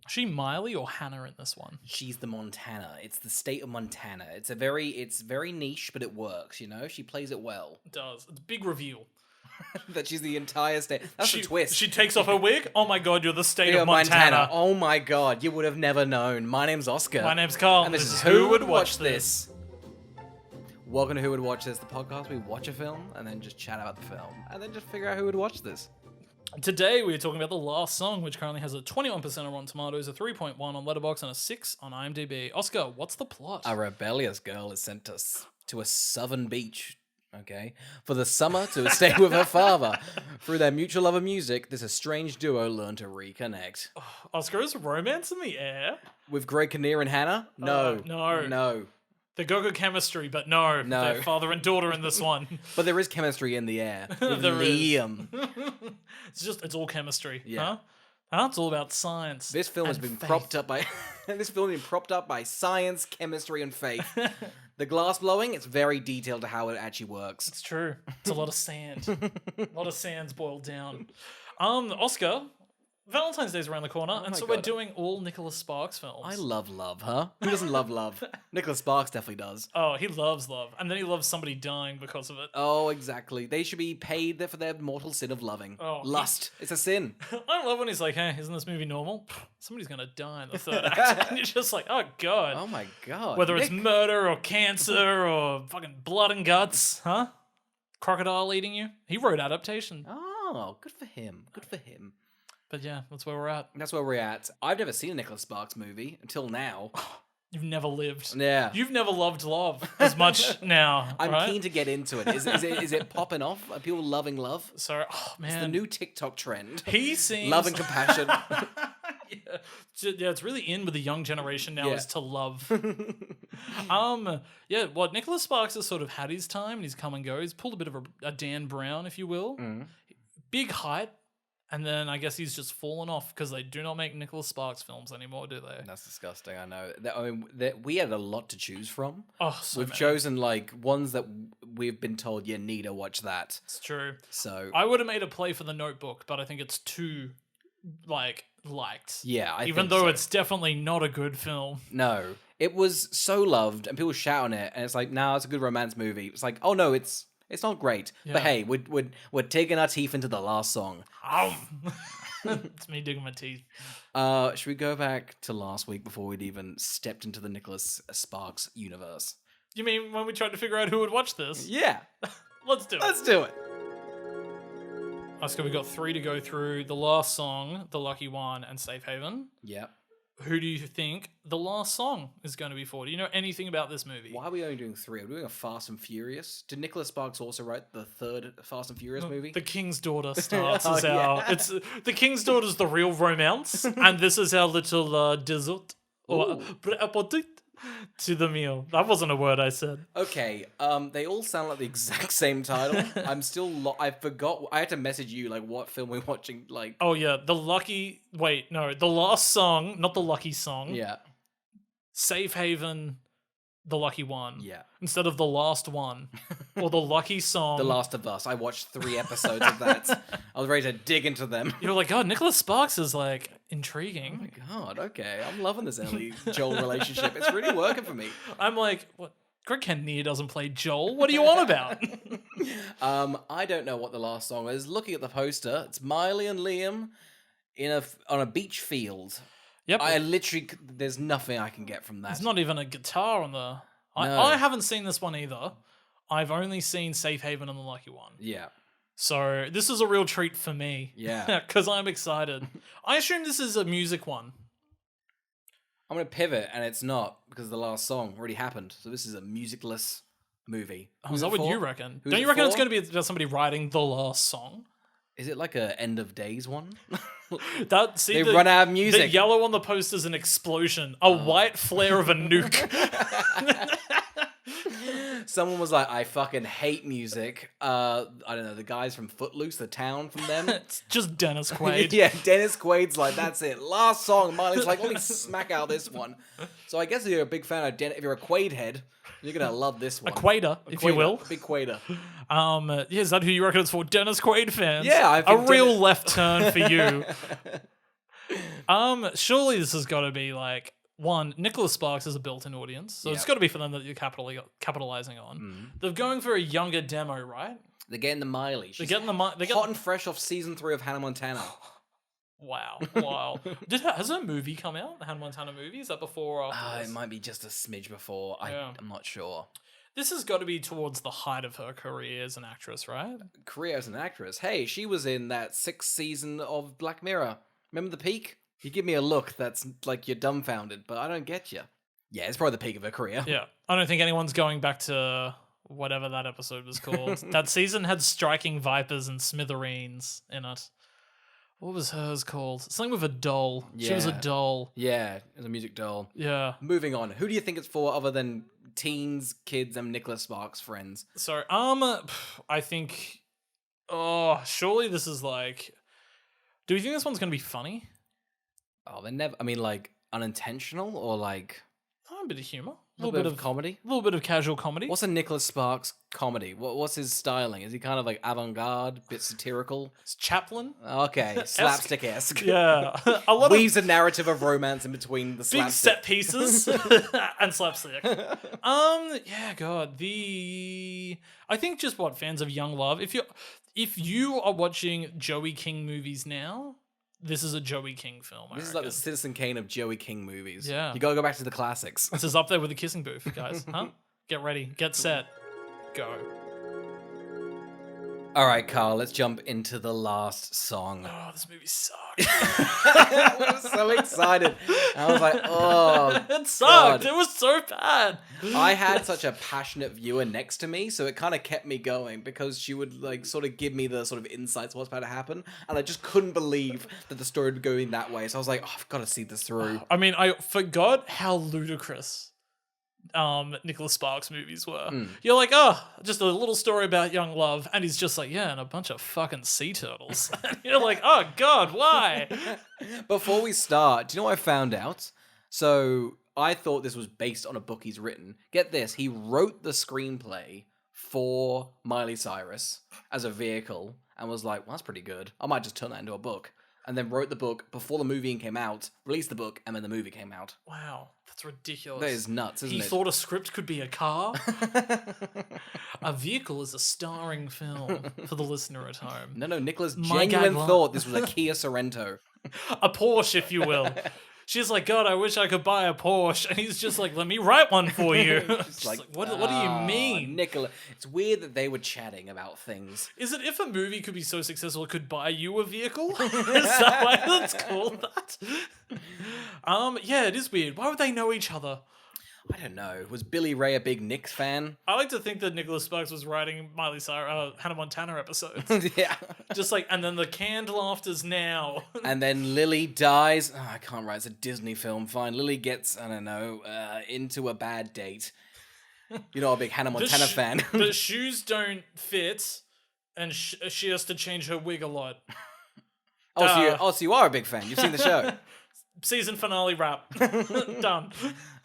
She Miley or Hannah in this one? She's the Montana. It's the state of Montana. It's very niche, but it works. She plays it well. It does. It's a big reveal. That she's the entire state. That's the twist. She takes off her wig. Oh my god, you're the state of Montana. Oh my god, you would have never known. My name's Oscar. My name's Carl. And this is Who Would Watch This? Welcome to Who Would Watch This, the podcast where we watch a film and then just chat about the film and then just figure out who would watch this. Today we're talking about The Last Song, which currently has a 21% on Rotten Tomatoes, a 3.1 on Letterboxd, and a 6 on IMDb. Oscar, what's the plot? A rebellious girl is sent to a southern beach, for the summer to stay with her father. Through their mutual love of music, this estranged duo learn to reconnect. Oscar, is romance in the air? With Greg Kinnear and Hannah? No. No. The go-go chemistry, but no. They're father and daughter in this one. But there is chemistry in the air. With There Liam. It's all chemistry. Yeah. Huh? It's all about science. This film has been propped up by science, chemistry, and faith. The glass blowing, it's very detailed to how it actually works. It's true. It's a lot of sand. A lot of sand's boiled down. Oscar, Valentine's Day's around the corner, and so we're doing all Nicholas Sparks films. I love love, huh? Who doesn't love love? Nicholas Sparks definitely does. Oh, he loves love. And then he loves somebody dying because of it. Oh, exactly. They should be paid for their mortal sin of loving. Lust. It's a sin. I love when he's like, hey, isn't this movie normal? Somebody's going to die in the third act. And you're just like, oh, God. Oh, my God. Whether it's murder or cancer or fucking blood and guts, huh? Crocodile eating you. He wrote adaptation. Oh, good for him. Good for him. But yeah, that's where we're at. That's where we're at. I've never seen a Nicholas Sparks movie until now. You've never lived. Yeah. You've never loved love as much now. I'm keen to get into it. Is it popping off? Are people loving love? So, man. It's the new TikTok trend. He seems... Love and compassion. Yeah, it's really in with the young generation now is to love. Nicholas Sparks has sort of had his time and he's come and go. He's pulled a bit of a Dan Brown, if you will. Mm. Big height. And then I guess he's just fallen off because they do not make Nicholas Sparks films anymore, do they? That's disgusting, I know. We had a lot to choose from. Oh, so We've many. chosen ones that we've been told, you need to watch that. It's true. So I would have made a play for The Notebook, but I think it's too, liked. Yeah, Even though it's definitely not a good film. No. It was so loved and people shout on it and it's like, nah, it's a good romance movie. It's like, oh no, it's not great. Yeah. But hey, we're taking our teeth into The Last Song. It's me digging my teeth. Should we go back to last week before we'd even stepped into the Nicholas Sparks universe? You mean when we tried to figure out who would watch this? Yeah. Let's do it. Let's do it. Oscar, we got 3 to go through. The Last Song, The Lucky One, and Safe Haven. Yep. Who do you think The Last Song is going to be for? Do you know anything about this movie? Why are we only doing 3? Are we doing a Fast and Furious? Did Nicholas Sparks also write the 3rd Fast and Furious movie? The King's Daughter starts as our... It's The King's Daughter's the real romance, and this is our little dessert or aperitif to the meal. That wasn't a word I said. Okay, they all sound like the exact same title. I'm still... I forgot... I had to message you, what film we're watching, Oh, yeah, The Last Song, not The Lucky Song. Yeah. Safe Haven, The Lucky One. Yeah. Instead of The Last One. Or The Lucky Song. The Last of Us. I watched 3 episodes of that. I was ready to dig into them. You're like, God, Nicholas Sparks is, intriguing. Oh my God, okay. I'm loving this Ellie Joel relationship. It's really working for me. I'm like, what? Greg Kinnear doesn't play Joel? What are you on about? I don't know what The Last Song is. Looking at the poster, it's Miley and Liam on a beach field. Yep. There's nothing I can get from that. There's not even a guitar on the... No. I haven't seen this one either. I've only seen Safe Haven and The Lucky One. Yeah. So this is a real treat for me. Yeah. Because I'm excited. I assume this is a music one. I'm going to pivot, and it's not, because the last song already happened. So this is a musicless movie. Oh, is that what you reckon? Who's Don't you it reckon it's for? going to be about somebody writing the last song? Is it like a end of days one? They run out of music. The yellow on the poster is an explosion. A white flare of a nuke. Someone was like, I fucking hate music. I don't know, the guys from Footloose, the town from them. It's just Dennis Quaid. Yeah, Dennis Quaid's like, that's it. Last song. Miley's like, let me smack out this one. So I guess if you're a big fan of if you're a Quaid head, you're going to love this one. A Quader, if you will. A big Quader. Is that who you reckon it's for? Dennis Quaid fans? Yeah, I think a real left turn for you. Surely this has got to be like one. Nicholas Sparks is a built-in audience, so it's Yep. got to be for them that you're capitalizing on. They're going for a younger demo, right? They're getting the Miley. They're She's getting the hot and fresh off season 3 of Hannah Montana. Wow. Has a movie come out? The Hannah Montana movie? Is that before or after It this? might be just a smidge before. Yeah. I'm not sure. This has got to be towards the height of her career as an actress, right? Career as an actress. Hey, she was in that 6th season of Black Mirror. Remember the peak? You give me a look that's like you're dumbfounded, but I don't get you. Yeah, it's probably the peak of her career. Yeah. I don't think anyone's going back to whatever that episode was called. That season had striking vipers and smithereens in it. What was hers called? Something with a doll. She was a Yeah. doll. Yeah, as a music doll. Yeah. Moving on. Who do you think it's for other than teens, kids, and Nicholas Sparks' friends? So, I think. Oh, surely this is like. Do we think this one's going to be funny? Oh, they're never. I mean, like unintentional or like A bit of humor. a little bit of comedy. A little bit of casual comedy. What's a Nicholas Sparks comedy? What's his styling? Is he kind of like avant-garde, bit satirical? It's Chaplin. Okay, slapstick-esque. Yeah. A lot of Weaves a narrative of romance in between the big slapstick. set pieces and slapstick. Yeah, God. I think just what fans of Young Love. If you are watching Joey King movies now, this is a Joey King film. This is like the Citizen Kane of Joey King movies. Yeah. You gotta go back to the classics. This is up there with the Kissing Booth, guys. Huh? Get ready. Get set. Go. All right, Carl, let's jump into the last song. Oh, this movie sucks. I was so excited. I was like, oh, It sucked. God. It was so bad. I had such a passionate viewer next to me, so it kind of kept me going because she would like sort of give me the sort of insights of what's about to happen, and I just couldn't believe that the story would go in that way. So I was like, oh, I've got to see this through. I mean, I forgot how ludicrous Nicholas Sparks movies were. You're like, oh, just a little story about young love, and he's just like, yeah, and a bunch of fucking sea turtles. And you're like, oh God, why? Before we start, do you know what I found out? So I thought this was based on a book he's written. Get this, he wrote the screenplay for Miley Cyrus as a vehicle and was like, well, that's pretty good. I might just turn that into a book. And then wrote the book before the movie came out, released the book, and then the movie came out. Wow, that's ridiculous. That is nuts, isn't He it? thought a script could be a car. A vehicle is a starring film for the listener at home. No, Nicholas My genuine gag thought this was a Kia Sorrento. A Porsche, if you will. She's like, God, I wish I could buy a Porsche. And he's just like, let me write one for you. Just like, what do you mean? Nicholas. It's weird that they were chatting about things. Is it if a movie could be so successful it could buy you a vehicle? Is that why that's called that? Yeah, it is weird. Why would they know each other? I don't know. Was Billy Ray a big Knicks fan? I like to think that Nicholas Sparks was writing Miley Cyrus, Hannah Montana episodes. Yeah. Just like, and then the canned laughter's now. And then Lily dies. Oh, I can't write. It's a Disney film. Fine. Lily gets, I don't know, into a bad date. You're not a big Hannah Montana fan. The shoes don't fit, and she has to change her wig a lot. So you are a big fan. You've seen the show. Season finale wrap. Done.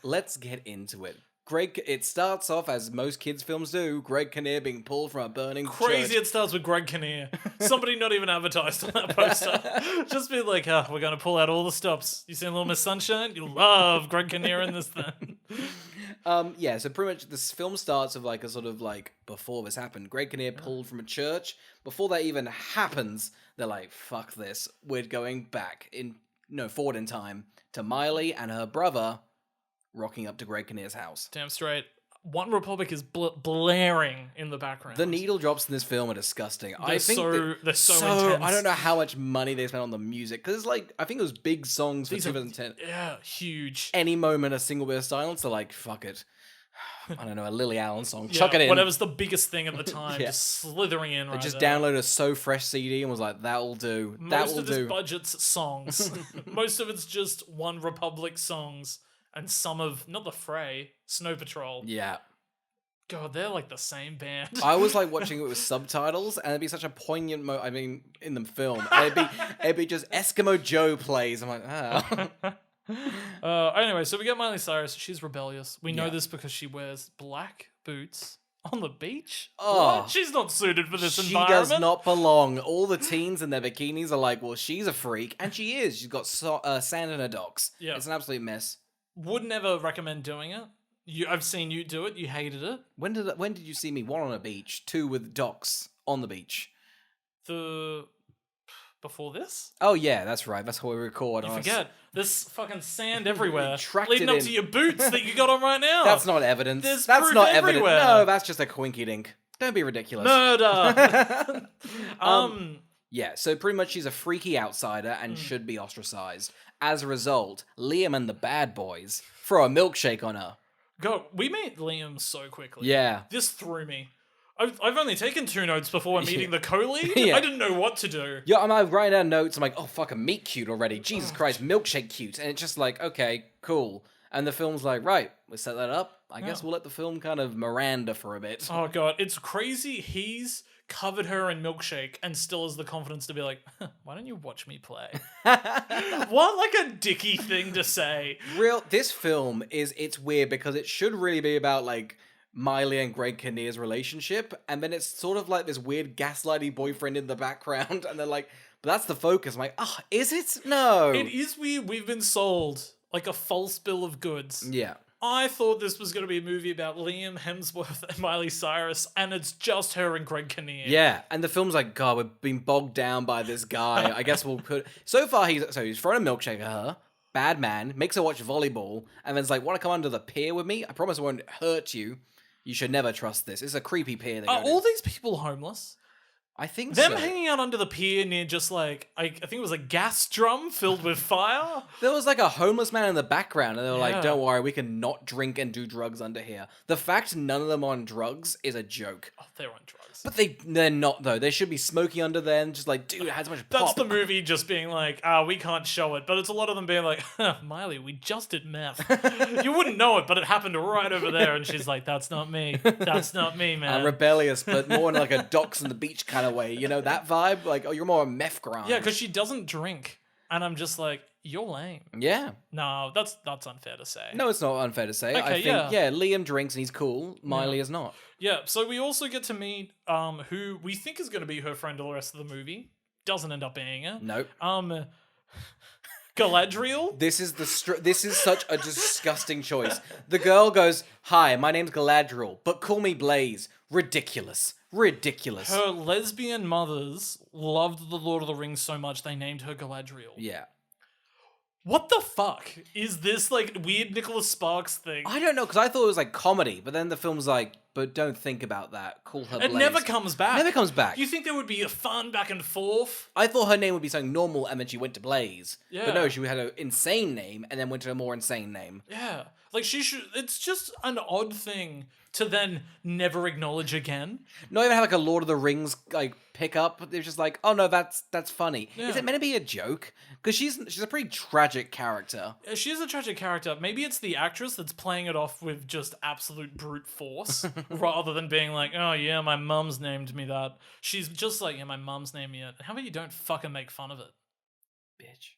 Let's get into it. It starts off as most kids' films do. Greg Kinnear being pulled from a burning Crazy church. it starts with Greg Kinnear. Somebody not even advertised on that poster. Just be like, we're going to pull out all the stops. You seen Little Miss Sunshine? You love Greg Kinnear in this then. Yeah, so pretty much this film starts with like a sort of like before this happened. Greg Kinnear pulled from a church. Before that even happens, they're like, fuck this. We're going forward in time to Miley and her brother rocking up to Greg Kinnear's house. Damn straight. One Republic is blaring in the background. The needle drops in this film are disgusting. They're so intense. I don't know how much money they spent on the music because it's like I think it was big songs for 2010. Yeah, huge. Any moment a single bit of silence, they're like, fuck it. I don't know, a Lily Allen song. Chuck it in. Whatever's the biggest thing at the time, Yeah. just slithering in. I just downloaded a So Fresh CD and was like, that'll do. Most of this budget's songs. Most of it's just One Republic songs and some of not the Fray, Snow Patrol. Yeah. God, they're like the same band. I was like watching it with subtitles, and it'd be such a poignant in the film. And it'd be just Eskimo Joe plays. I'm like, Anyway, so we get Miley Cyrus. She's rebellious. We know Yeah. this because she wears black boots On the beach? Oh. What? She's not suited for this She environment. does not belong. All the teens in their bikinis are like, well, she's a freak. And she is. She's got sand in her docks. Yeah. It's an absolute mess. Would never recommend doing it. I've seen you do it. You hated it. When did you see me? 1 on a beach, 2 with docks on the beach. Before this? Oh yeah, that's right. That's how we record. You forget. There's fucking sand everywhere. Tracked leading it up in. to your boots that you got on right now. That's not evidence. There's that's proof not everywhere. evidence. No, that's just a coinky dink. Don't be ridiculous. Murder. Yeah, so pretty much she's a freaky outsider and should be ostracized. As a result, Liam and the bad boys throw a milkshake on her. God, we met Liam so quickly. Yeah. This threw me. I've only taken 2 notes before meeting the co-lead. Yeah. I didn't know what to do. Yeah, I'm writing down notes. I'm like, oh, fuck, a meat cute already. Jesus Christ, milkshake cute. And it's just like, okay, cool. And the film's like, right, we set that up. I guess we'll let the film kind of Miranda for a bit. Oh god, it's crazy. He's covered her in milkshake and still has the confidence to be like, why don't you watch me play? What like a dicky thing to say. This film it's weird because it should really be about like Miley and Greg Kinnear's relationship, and then it's sort of like this weird gaslighty boyfriend in the background, and they're like, but that's the focus. I'm like, is it? No. It is weird. We've been sold like a false bill of goods. Yeah. I thought this was going to be a movie about Liam Hemsworth and Miley Cyrus, and it's just her and Greg Kinnear. Yeah, and the film's like, God, we've been bogged down by this guy. I guess we'll put. So far, he's throwing a milkshake at her. Bad man, makes her watch volleyball, and then's like, want to come under the pier with me? I promise I won't hurt you. You should never trust this. It's a creepy pier. Are all these people homeless? I think Them so. hanging out under the pier near just like, I think it was a gas drum filled with fire. There was like a homeless man in the background, and they were Yeah. like, don't worry, we can not drink and do drugs under here. The fact none of them are on drugs is a joke. Oh, they're on drugs. But they're not, though. They should be smoking under there and just like, dude, it has so much pop. That's the movie just being like, we can't show it. But it's a lot of them being like, Miley, we just did meth. You wouldn't know it, but it happened right over there. And she's like, that's not me. That's not me, man. Rebellious, but more in like a docks on the beach kind of way. You know, that vibe? Like, oh, you're more a meth grind. Yeah, because she doesn't drink. And I'm just like, you're lame. Yeah. No, that's unfair to say. No, it's not unfair to say. Okay, I think, yeah. Liam drinks and he's cool. Miley is not. Yeah, so we also get to meet who we think is going to be her friend all the rest of the movie. Doesn't end up being her. Nope. Galadriel? This is such a disgusting choice. The girl goes, "Hi, my name's Galadriel, but call me Blaze." Ridiculous. Ridiculous. Her lesbian mothers loved the Lord of the Rings so much they named her Galadriel. Yeah. What the fuck is this like weird Nicholas Sparks thing? I don't know, because I thought it was like comedy, but then the film's like, but don't think about that. Call her Blaze. It never comes back. Never comes back. You think there would be a fun back and forth? I thought her name would be something normal, and then she went to Blaze. Yeah. But no, she had an insane name, and then went to a more insane name. Yeah. Like she should. It's just an odd thing to then never acknowledge again. Not even have like a Lord of the Rings like pickup. They're just like, oh no, that's funny. Yeah. Is it meant to be a joke? Because she's a pretty tragic character. She is a tragic character. Maybe it's the actress that's playing it off with just absolute brute force rather than being like, oh yeah, my mum's named me that. She's just like, yeah, my mum's named me it. How about you don't fucking make fun of it? Bitch.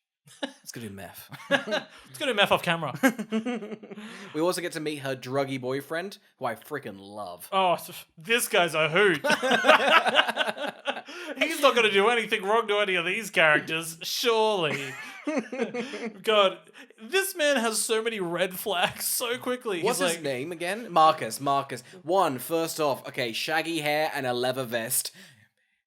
Let's go do meth. Let's go do meth off camera. We also get to meet her druggy boyfriend, who I freaking love. Oh, this guy's a hoot. He's not going to do anything wrong to any of these characters, surely. God, this man has so many red flags so quickly. What's He's his name again? Marcus. First off, okay, shaggy hair and a leather vest.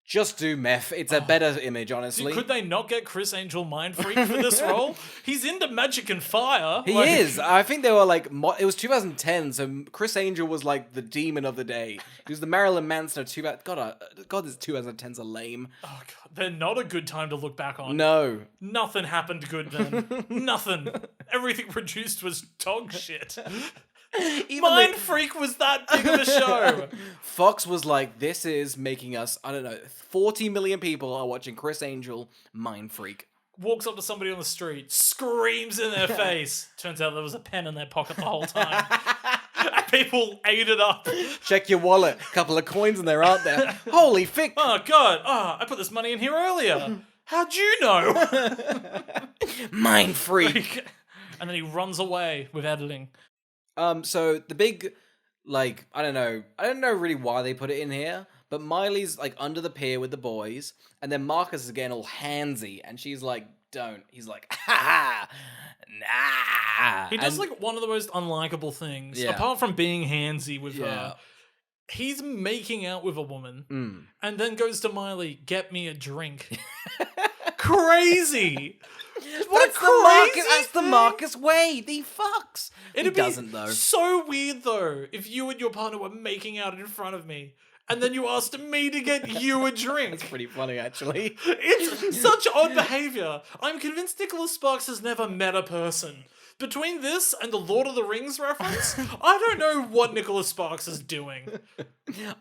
Just do meth. It's a better image, honestly. Could they not get Chris Angel Mind Freak for this role? He's into magic and fire. He is. I think they were like, it was 2010, so Chris Angel was like the demon of the day. He was the Marilyn Manson of God, this 2010s are lame. Oh, God. They're not a good time to look back on. No. Nothing happened good then. Nothing. Everything produced was dog shit. Mind Freak was that big of a show. Fox was like, this is making us, 40 million people are watching Chris Angel Mind Freak. Walks up to somebody on the street, screams in their face. Turns out there was a pen in their pocket the whole time. And people ate it up. Check your wallet. Couple of coins in there, aren't there? Holy fick. Oh, God. Oh, I put this money in here earlier. How'd you know? Mind Freak. And then he runs away with editing. So the big like, I don't know really why they put it in here, but Miley's like under the pier with the boys, and then Marcus is getting all handsy, and she's like, don't. He's like, ha ha, nah. He does And- like one of the most unlikable things, Yeah. apart from being handsy with Yeah. her. He's making out with a woman Mm. and then goes to Miley, get me a drink. Crazy. What That's a the Marcus. crazy That's the thing. Marcus way. He fucks. It'd He doesn't be though. so weird though if you and your partner were making out in front of me and then you asked me to get you a drink. It's pretty funny, actually. It's such odd behavior. I'm convinced Nicholas Sparks has never met a person. Between this and the Lord of the Rings reference, I don't know what Nicholas Sparks is doing.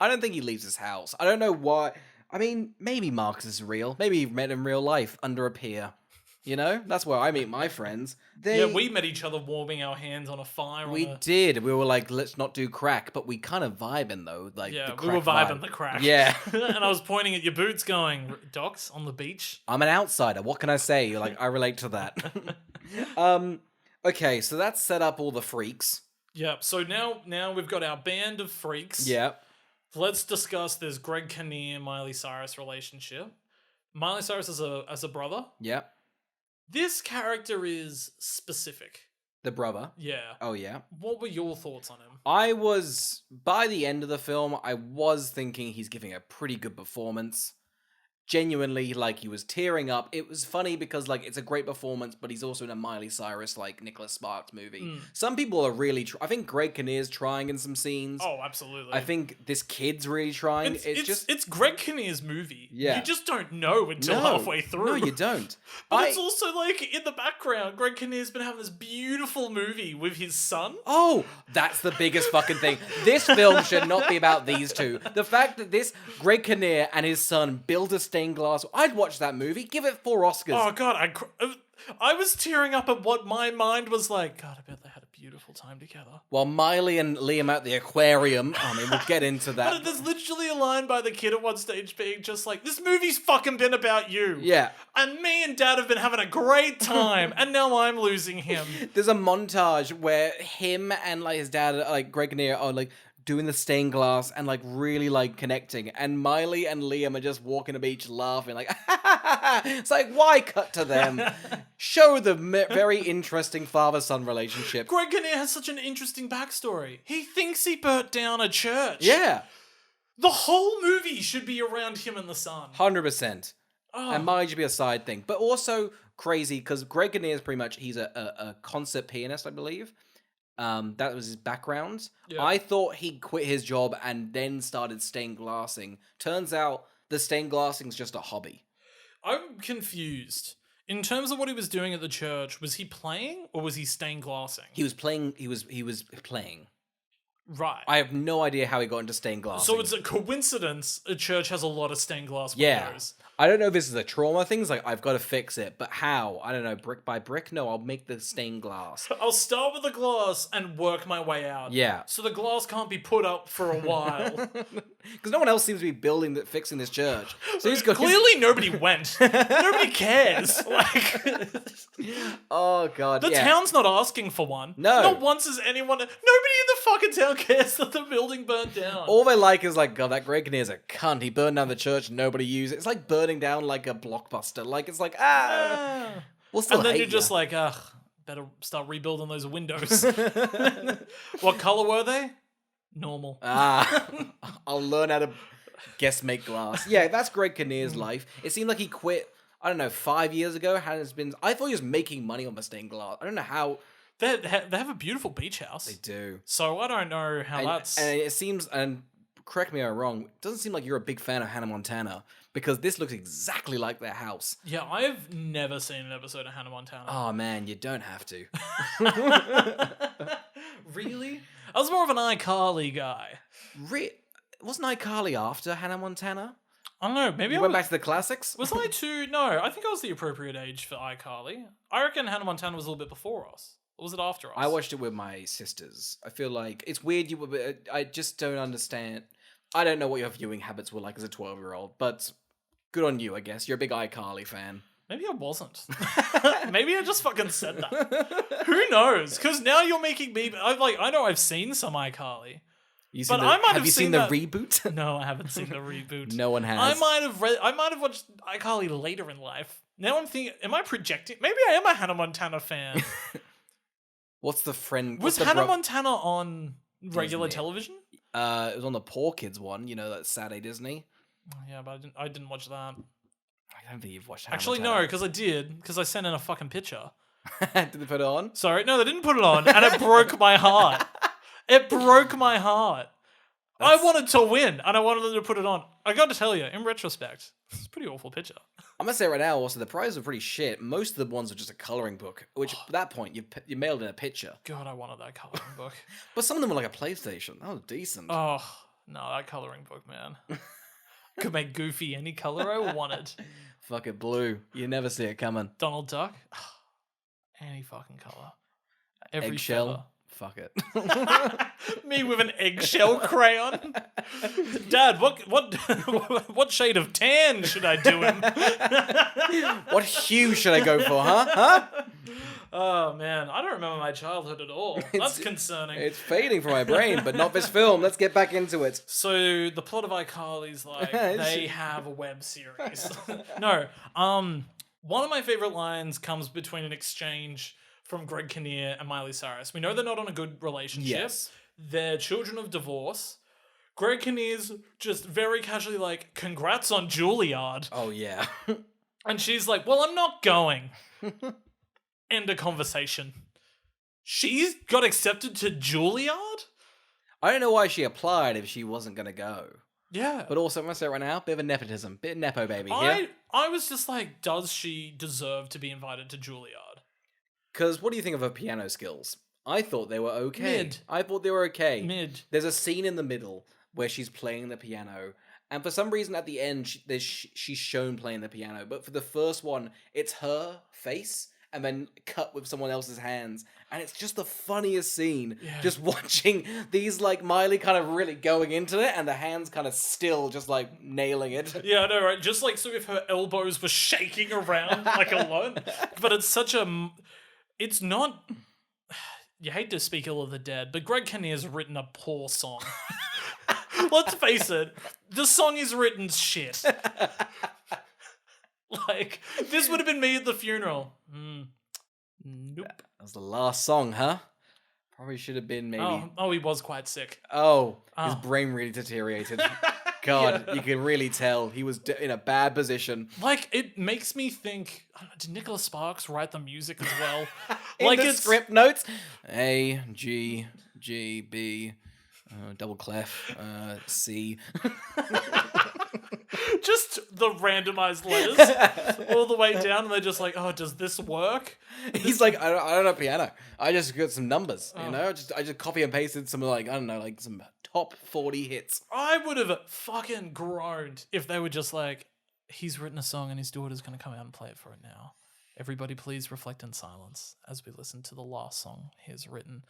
I don't think he leaves his house. I don't know why. I mean, maybe Marcus is real. Maybe he met in real life under a pier. You know, that's where I meet my friends. Yeah, we met each other warming our hands on a fire. We did. We were like, let's not do crack, but we kind of vibing though. Like, Yeah, the we were crack vibing vibe. the crack. Yeah. And I was pointing at your boots going, Docs on the beach? I'm an outsider. What can I say? Like, I relate to that. Okay, so that's set up all the freaks. Yeah, so now we've got our band of freaks. Yeah. Let's discuss this Greg Kinnear and Miley Cyrus relationship. Miley Cyrus as a brother. Yeah. This character is specific. The brother. Yeah. Oh, yeah. What were your thoughts on him? I was, by the end of the film, I was thinking he's giving a pretty good performance. Genuinely, like, he was tearing up. It was funny because, like, it's a great performance, but he's also in a Miley Cyrus, like, Nicholas Sparks movie. Some people are really, I think Greg Kinnear's trying in some scenes. Oh, absolutely. I think this kid's really trying. It's Greg Kinnear's movie. Yeah. You just don't know until halfway through. No, you don't. But it's also like in the background, Greg Kinnear's been having this beautiful movie with his son. Oh, that's the biggest fucking thing. This film should not be about these two. The fact that this Greg Kinnear and his son build a stained glass. I'd watch that movie. Give it 4 Oscars. Oh god, I was tearing up at what my mind was like. God, I bet they had a beautiful time together. While Miley and Liam at the aquarium. I mean, we'll get into that. But there's literally a line by the kid at one stage being just like, "This movie's fucking been about you." Yeah. And me and Dad have been having a great time, and now I'm losing him. There's a montage where him and like his dad, like Greg Kinnear, are like doing the stained glass and like really like connecting, and Miley and Liam are just walking the beach laughing like it's like, why cut to them? Show the very interesting father-son relationship. Greg Kinnear has such an interesting backstory. He thinks he burnt down a church. Yeah, The whole movie should be around him and the son. 100%. Oh. And Miley should be a side thing, but also crazy because Greg Kinnear is pretty much, he's a concert pianist, I believe. That was his background. Yeah. I thought he quit his job and then started stained glassing. Turns out the stained glassing is just a hobby. I'm confused. In terms of what he was doing at the church, was he playing or was he stained glassing? He was playing. He was playing. Right. I have no idea how he got into stained glassing. So it's a coincidence a church has a lot of stained glass yeah. windows. I don't know if this is a trauma thing. It's like, I've got to fix it, but how? I don't know. Brick by brick? No, I'll make the stained glass. I'll start with the glass and work my way out. Yeah. So the glass can't be put up for a while. Because no one else seems to be fixing this church. So he's got Clearly nobody went. Nobody cares. Like, Oh god. the yeah. town's not asking for one. No. Not once is anyone. Nobody in the fucking town cares that the building burnt down. All they like is like, God, that Greg Kinnear's a cunt. He burned down the church and nobody used it. It's like burning down like a blockbuster. Like, it's like, we'll still And then hate you're just ya. like, ugh, better start rebuilding those windows. What color were they? Normal. I'll learn how to guess make glass. Yeah, that's Greg Kinnear's life. It seemed like he quit, I don't know, 5 years ago. I thought he was making money on the stained glass. I don't know how. They have a beautiful beach house. They do. So I don't know how that's... And it seems, and correct me if I'm wrong, it doesn't seem like you're a big fan of Hannah Montana, because this looks exactly like their house. Yeah, I've never seen an episode of Hannah Montana. Oh man, you don't have to. Really? I was more of an iCarly guy. Wasn't iCarly after Hannah Montana? I don't know, maybe You I went was... back to the classics? Was I too... No, I think I was the appropriate age for iCarly. I reckon Hannah Montana was a little bit before us. Or was it after us? I watched it with my sisters. I feel like it's weird. I just don't understand. I don't know what your viewing habits were like as a 12-year-old, but good on you, I guess. You're a big iCarly fan. Maybe I wasn't. Maybe I just fucking said that. Who knows? Because now you're making me... I know I've seen some iCarly. But I might have you seen that. the reboot? No, I haven't seen the reboot. No one has. I might have watched iCarly later in life. Now I'm thinking, am I projecting? Maybe I am a Hannah Montana fan. What's the friend? Was Hannah Montana on regular Disney. television? It was on the Poor Kids one. You know, that Saturday Disney. Yeah, but I didn't watch that. I don't think you've watched Hannah Actually, Montana. no, because I did. Because I sent in a fucking picture. Did they put it on? Sorry, no, they didn't put it on, and it broke my heart. It broke my heart. I wanted to win, and I wanted them to put it on. I got to tell you, in retrospect, it's a pretty awful picture. I'm gonna say right now, also the prizes are pretty shit. Most of the ones are just a coloring book, which at that point you mailed in a picture. God, I wanted that coloring book. But some of them were like a PlayStation. That was decent. Oh no, that coloring book, man. Could make Goofy any color I wanted. Fuck it, blue. You never see it coming. Donald Duck, any fucking color. Every Eggshell. feather. Fuck it. Me with an eggshell crayon. Dad, what shade of tan should I do him? What hue should I go for, huh? Oh man, I don't remember my childhood at all. That's concerning. It's fading from my brain, but not this film. Let's get back into it. So the plot of iCarly's like they have a web series. No, one of my favorite lines comes between an exchange from Greg Kinnear and Miley Cyrus. We know they're not on a good relationship. Yes. They're children of divorce. Greg Kinnear's just very casually like, congrats on Juilliard. Oh, yeah. And she's like, well, I'm not going. End of conversation. She's got accepted to Juilliard? I don't know why she applied if she wasn't going to go. Yeah. But also, I'm going to say it right now, bit of a nepotism. Bit of nepo baby here. I was just like, does she deserve to be invited to Juilliard? Because what do you think of her piano skills? I thought they were okay. Mid. I thought they were okay. Mid. There's a scene in the middle where she's playing the piano, and for some reason at the end she's shown playing the piano. But for the first one, it's her face and then cut with someone else's hands, and it's just the funniest scene. Yeah. Just watching these like Miley kind of really going into it, and the hands kind of still just like nailing it. Yeah, I know, right? Just like so if her elbows were shaking around like a lot. But it's such a... It's not... You hate to speak ill of the dead, but Greg Kinnear's written a poor song. Let's face it, the song is written shit. Like, this would have been me at the funeral. Nope. That was the last song, huh? Probably should have been maybe... Oh, he was quite sick. His brain really deteriorated. God, you can really tell he was in a bad position. Like, it makes me think, I don't know, did Nicholas Sparks write the music as well? In Like, the it's script notes, A, G, G, B, double clef, C. just the randomized letters all the way down, and they're just like, oh, does this work? He's like, I don't know piano. I just got some numbers, you know? I just copy and pasted some, like, I don't know, like some top 40 hits. I would have fucking groaned if they were just like, he's written a song and his daughter's going to come out and play it for it now. Everybody please reflect in silence as we listen to the last song he has written.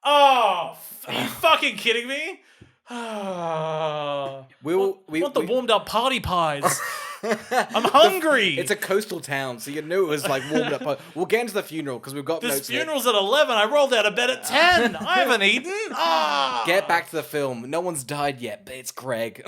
Oh, are you fucking kidding me? Oh. We want the warmed up party pies. I'm hungry. It's a coastal town, so you knew it was like warmed up. We'll get into the funeral because we've got This notes here. funeral's at 11. I rolled out of bed at 10. I haven't eaten. Ah. Get back to the film. No one's died yet, but it's Greg.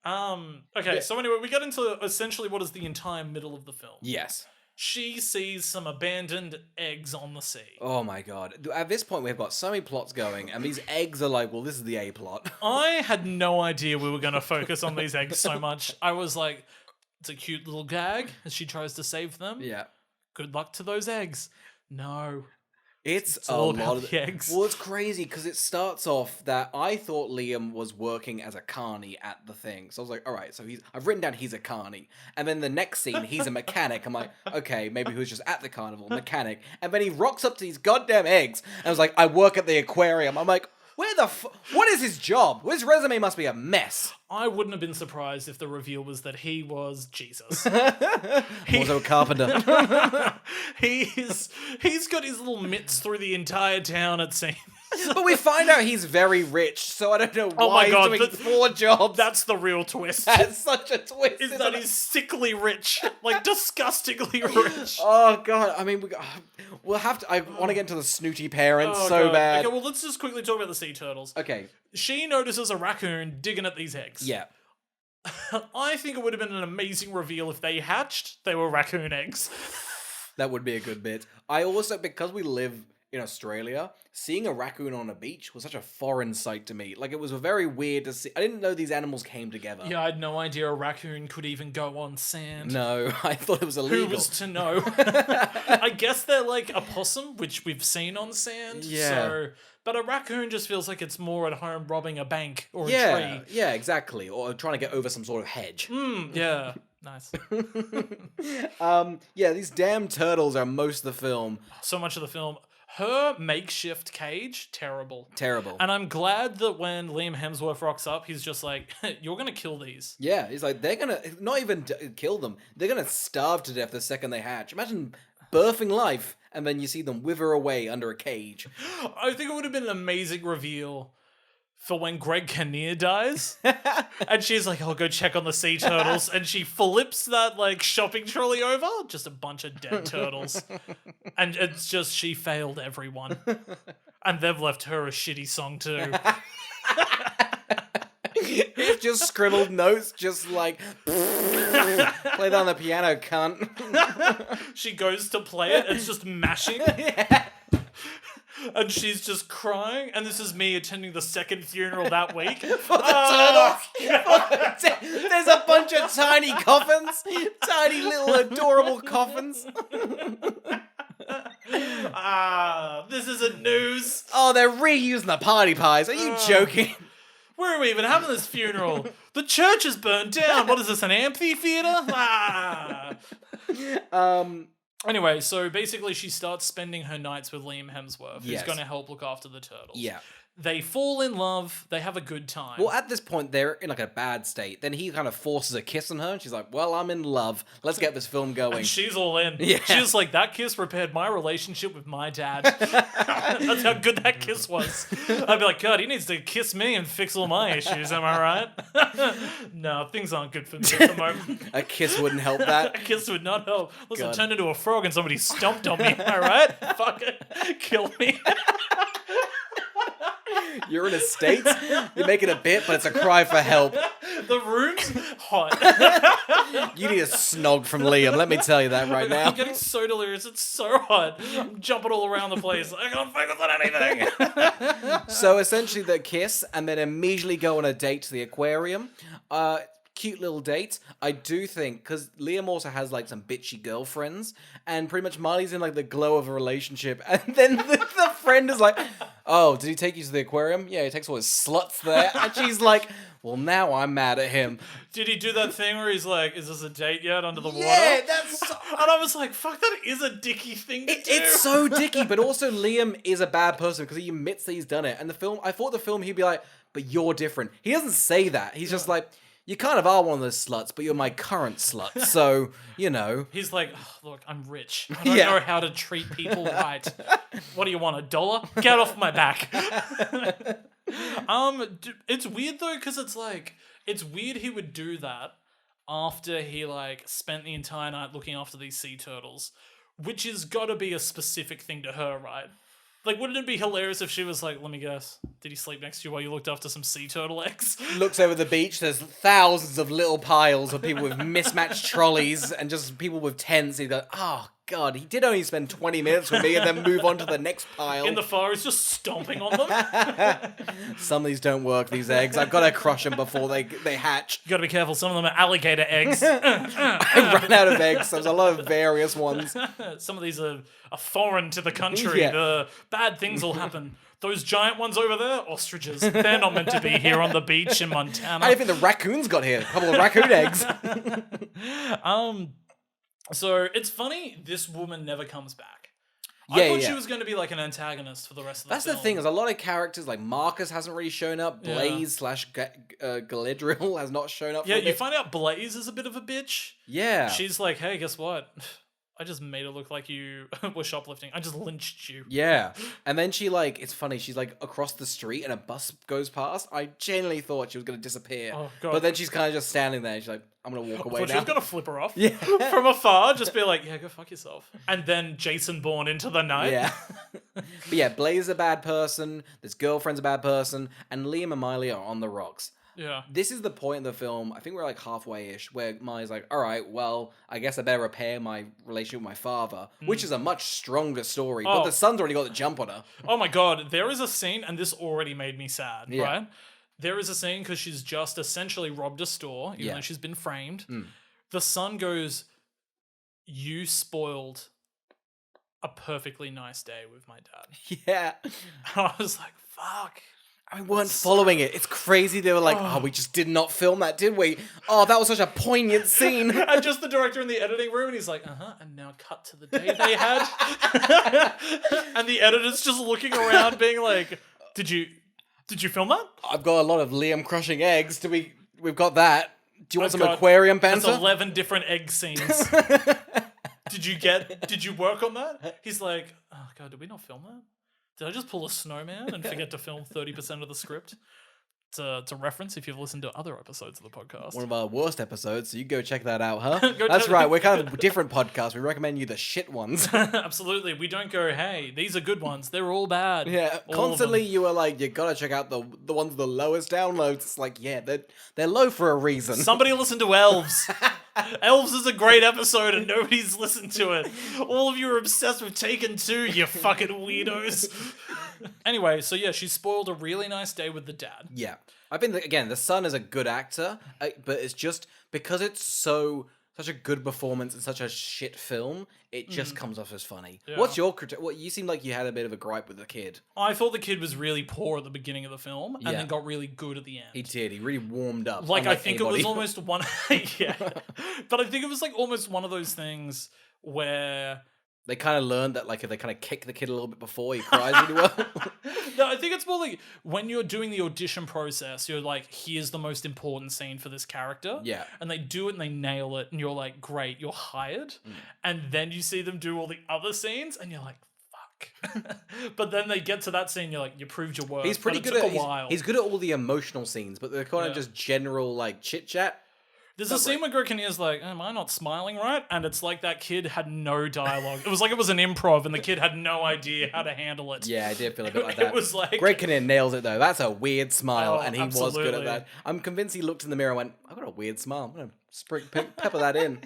Okay, so anyway, we got into essentially what is the entire middle of the film. Yes. She sees some abandoned eggs on the sea. Oh my god. At this point, we've got so many plots going, and these eggs are like, well, this is the A plot. I had no idea we were going to focus on these eggs so much. I was like, it's a cute little gag as she tries to save them. Yeah. Good luck to those eggs. No. It's a all lot about of the eggs. Well, it's crazy because it starts off that I thought Liam was working as a carny at the thing. So I was like, all right, so I've written down he's a carny. And then the next scene, he's a mechanic. I'm like, okay, maybe he was just at the carnival, mechanic. And then he rocks up to these goddamn eggs. And I was like, I work at the aquarium. I'm like, what is his job? His resume must be a mess. I wouldn't have been surprised if the reveal was that he was Jesus. Also a carpenter. He's got his little mitts through the entire town, it seems. But we find out he's very rich, so I don't know Oh why my God, he's doing but 4 jobs. That's the real twist. That's such a twist. Is isn't that it? he's sickly rich, like disgustingly rich. Oh god! I mean, we'll have to. I want to get into the snooty parents Oh, so God. bad. Okay, well, let's just quickly talk about the sea turtles. Okay. She notices a raccoon digging at these eggs. Yeah. I think it would have been an amazing reveal if they hatched, they were raccoon eggs. That would be a good bit. I also, because we live in Australia, seeing a raccoon on a beach was such a foreign sight to me. Like, it was very weird to see. I didn't know these animals came together. Yeah, I had no idea a raccoon could even go on sand. No, I thought it was illegal. Who was to know? I guess they're like a possum, which we've seen on sand. Yeah. So, but a raccoon just feels like it's more at home robbing a bank or a Yeah, tree. yeah, exactly. Or trying to get over some sort of hedge. Yeah, nice. Yeah, these damn turtles are most of the film. So much of the film. Her makeshift cage, terrible. Terrible. And I'm glad that when Liam Hemsworth rocks up, he's just like, you're going to kill these. Yeah, he's like, they're gonna not even kill them. They're gonna starve to death the second they hatch. Imagine birthing life, and then you see them wither away under a cage. I think it would have been an amazing reveal for when Greg Kinnear dies. And she's like, I'll go check on the sea turtles. And she flips that like shopping trolley over. Just a bunch of dead turtles. And it's just, she failed everyone. And they've left her a shitty song too. It's just scribbled notes, just like play that on the piano, cunt. She goes to play it, it's just mashing. Yeah. And she's just crying. And this is me attending the second funeral that week. For the turtles. There's a bunch of tiny coffins, tiny little adorable coffins. This isn't news. Oh, they're reusing the party pies. Are you joking? Where are we even having this funeral? The church is burned down. What is this, an amphitheater? Anyway, so basically she starts spending her nights with Liam Hemsworth, who's Yes. going to help look after the turtles. Yeah. They fall in love. They have a good time. Well, at this point, they're in like a bad state. Then he kind of forces a kiss on her, and she's like, well, I'm in love. Let's get this film going. And she's all in. Yeah. She's like, that kiss repaired my relationship with my dad. That's how good that kiss was. I'd be like, God, he needs to kiss me and fix all my issues. Am I right? No, things aren't good for me at the moment. A kiss wouldn't help that. A kiss would not help. Listen, I God. turned into a frog and somebody stomped on me. Am I right? Fuck it. Kill me. You're in a state, you're making a bit, but it's a cry for help. The room's hot. You need a snog from Liam, let me tell you that right now. I'm getting so delirious. It's so hot. I'm jumping all around the place. I can't focus on anything. So essentially they kiss and then immediately go on a date to the aquarium. Cute little date. I do think, because Liam also has like some bitchy girlfriends, and pretty much Marley's in like the glow of a relationship, and then the friend is like, oh, did he take you to the aquarium? Yeah, he takes all his sluts there. And she's like, well, now I'm mad at him. Did he do that thing where he's like, is this a date yet under the water? Yeah, that's so... And I was like, fuck, that is a dicky thing to do. It's so dicky, but also Liam is a bad person because he admits that he's done it. And the film, I thought the film he'd be like, but you're different. He doesn't say that. He's just like, you kind of are one of those sluts, but you're my current slut. So, you know. He's like, oh, look, I'm rich. I don't know how to treat people right. What do you want, $1? Get off my back. It's weird though, because it's like, it's weird he would do that after he like spent the entire night looking after these sea turtles, which has got to be a specific thing to her, right? Like, wouldn't it be hilarious if she was like, let me guess, did he sleep next to you while you looked after some sea turtle eggs? Looks over the beach, there's thousands of little piles of people with mismatched trolleys and just people with tents. He'd go, oh, God, he did only spend 20 minutes with me and then move on to the next pile. In the forest, just stomping on them. Some of these don't work, these eggs. I've got to crush them before they hatch. You gotta be careful, some of them are alligator eggs. I ran out of eggs, so there's a lot of various ones. Some of these are foreign to the country. Yeah. The bad things will happen. Those giant ones over there, ostriches. They're not meant to be here on the beach in Montana. How do you think the raccoons got here? A couple of raccoon eggs. So it's funny, this woman never comes back. Yeah, I thought yeah. she was going to be like an antagonist for the rest of the That's film. the thing, is a lot of characters, like Marcus hasn't really shown up, Blaze / Galadriel has not shown up. Yeah, for a you bit. find out Blaze is a bit of a bitch. Yeah. She's like, hey, guess what? I just made it look like you were shoplifting. I just lynched you. Yeah. And then she like, it's funny, she's like across the street and a bus goes past. I genuinely thought she was going to disappear. Oh, God. But then she's kind of just standing there. She's like, I'm going to walk away I thought now. she was going to flip her off. Yeah. From afar, just be like, yeah, go fuck yourself. And then Jason Bourne into the night. Yeah. But yeah, Blaze is a bad person. This girlfriend's a bad person. And Liam and Miley are on the rocks. Yeah. This is the point in the film, I think we're like halfway-ish, where Miley's like, all right, well, I guess I better repair my relationship with my father, which is a much stronger story, but the son's already got the jump on her. Oh my God. There is a scene, and this already made me sad, Yeah. right? There is a scene because she's just essentially robbed a store, even Yeah. though she's been framed. The son goes, you spoiled a perfectly nice day with my dad. Yeah. And I was like, fuck. We weren't following it. It's crazy. They were like, oh, we just did not film that, did we? Oh, that was such a poignant scene. And just the director in the editing room, and he's like, and now cut to the day they had. And the editor's just looking around being like, did you film that? I've got a lot of Liam crushing eggs. We've got that. Do you want I've some got- aquarium There's banter? 11 different egg scenes. Did you work on that? He's like, oh God, did we not film that? Did I just pull a snowman and forget to film 30% of the script? It's a reference if you've listened to other episodes of the podcast. One of our worst episodes, so you go check that out, huh? Go That's check- right. We're kind of a different podcast. We recommend you the shit ones. Absolutely. We don't go, hey, these are good ones. They're all bad. Yeah, All of constantly them. you are like, you gotta check out the ones with the lowest downloads. It's like, yeah, they're low for a reason. Somebody listen to Elves. Elves is a great episode and nobody's listened to it. All of you are obsessed with Taken 2, you fucking weirdos. Anyway, so yeah, she spoiled a really nice day with the dad. Yeah, I think that, again, the son is a good actor, but it's just because it's such a good performance in such a shit film, it just comes off as funny. Yeah. What's your critique? What you seem like you had a bit of a gripe with the kid. I thought the kid was really poor at the beginning of the film and Yeah. then got really good at the end. He did. He really warmed up. Like, I unlike think anybody. it was almost one... yeah. But I think it was like almost one of those things where... They kind of learned that, like, if they kind of kick the kid a little bit before, he cries really well. No, I think it's more like when you're doing the audition process, you're like, here's the most important scene for this character. Yeah. And they do it and they nail it, and you're like, great, you're hired. And then you see them do all the other scenes, and you're like, fuck. But then they get to that scene, you're like, you proved your worth. He's pretty but it good took at a while. he's good at all the emotional scenes, but they're kind of Yeah. just general like chit chat. There's a scene where Greg Kinnear's like, am I not smiling right? And it's like that kid had no dialogue. It was like it was an improv and the kid had no idea how to handle it. Yeah, I did feel a bit like It that. was like... Greg Kinnear nails it though. That's a weird smile, Oh, and he was good absolutely. at that. I'm convinced he looked in the mirror and went, "I've got a weird smile. I'm gonna pepper that in."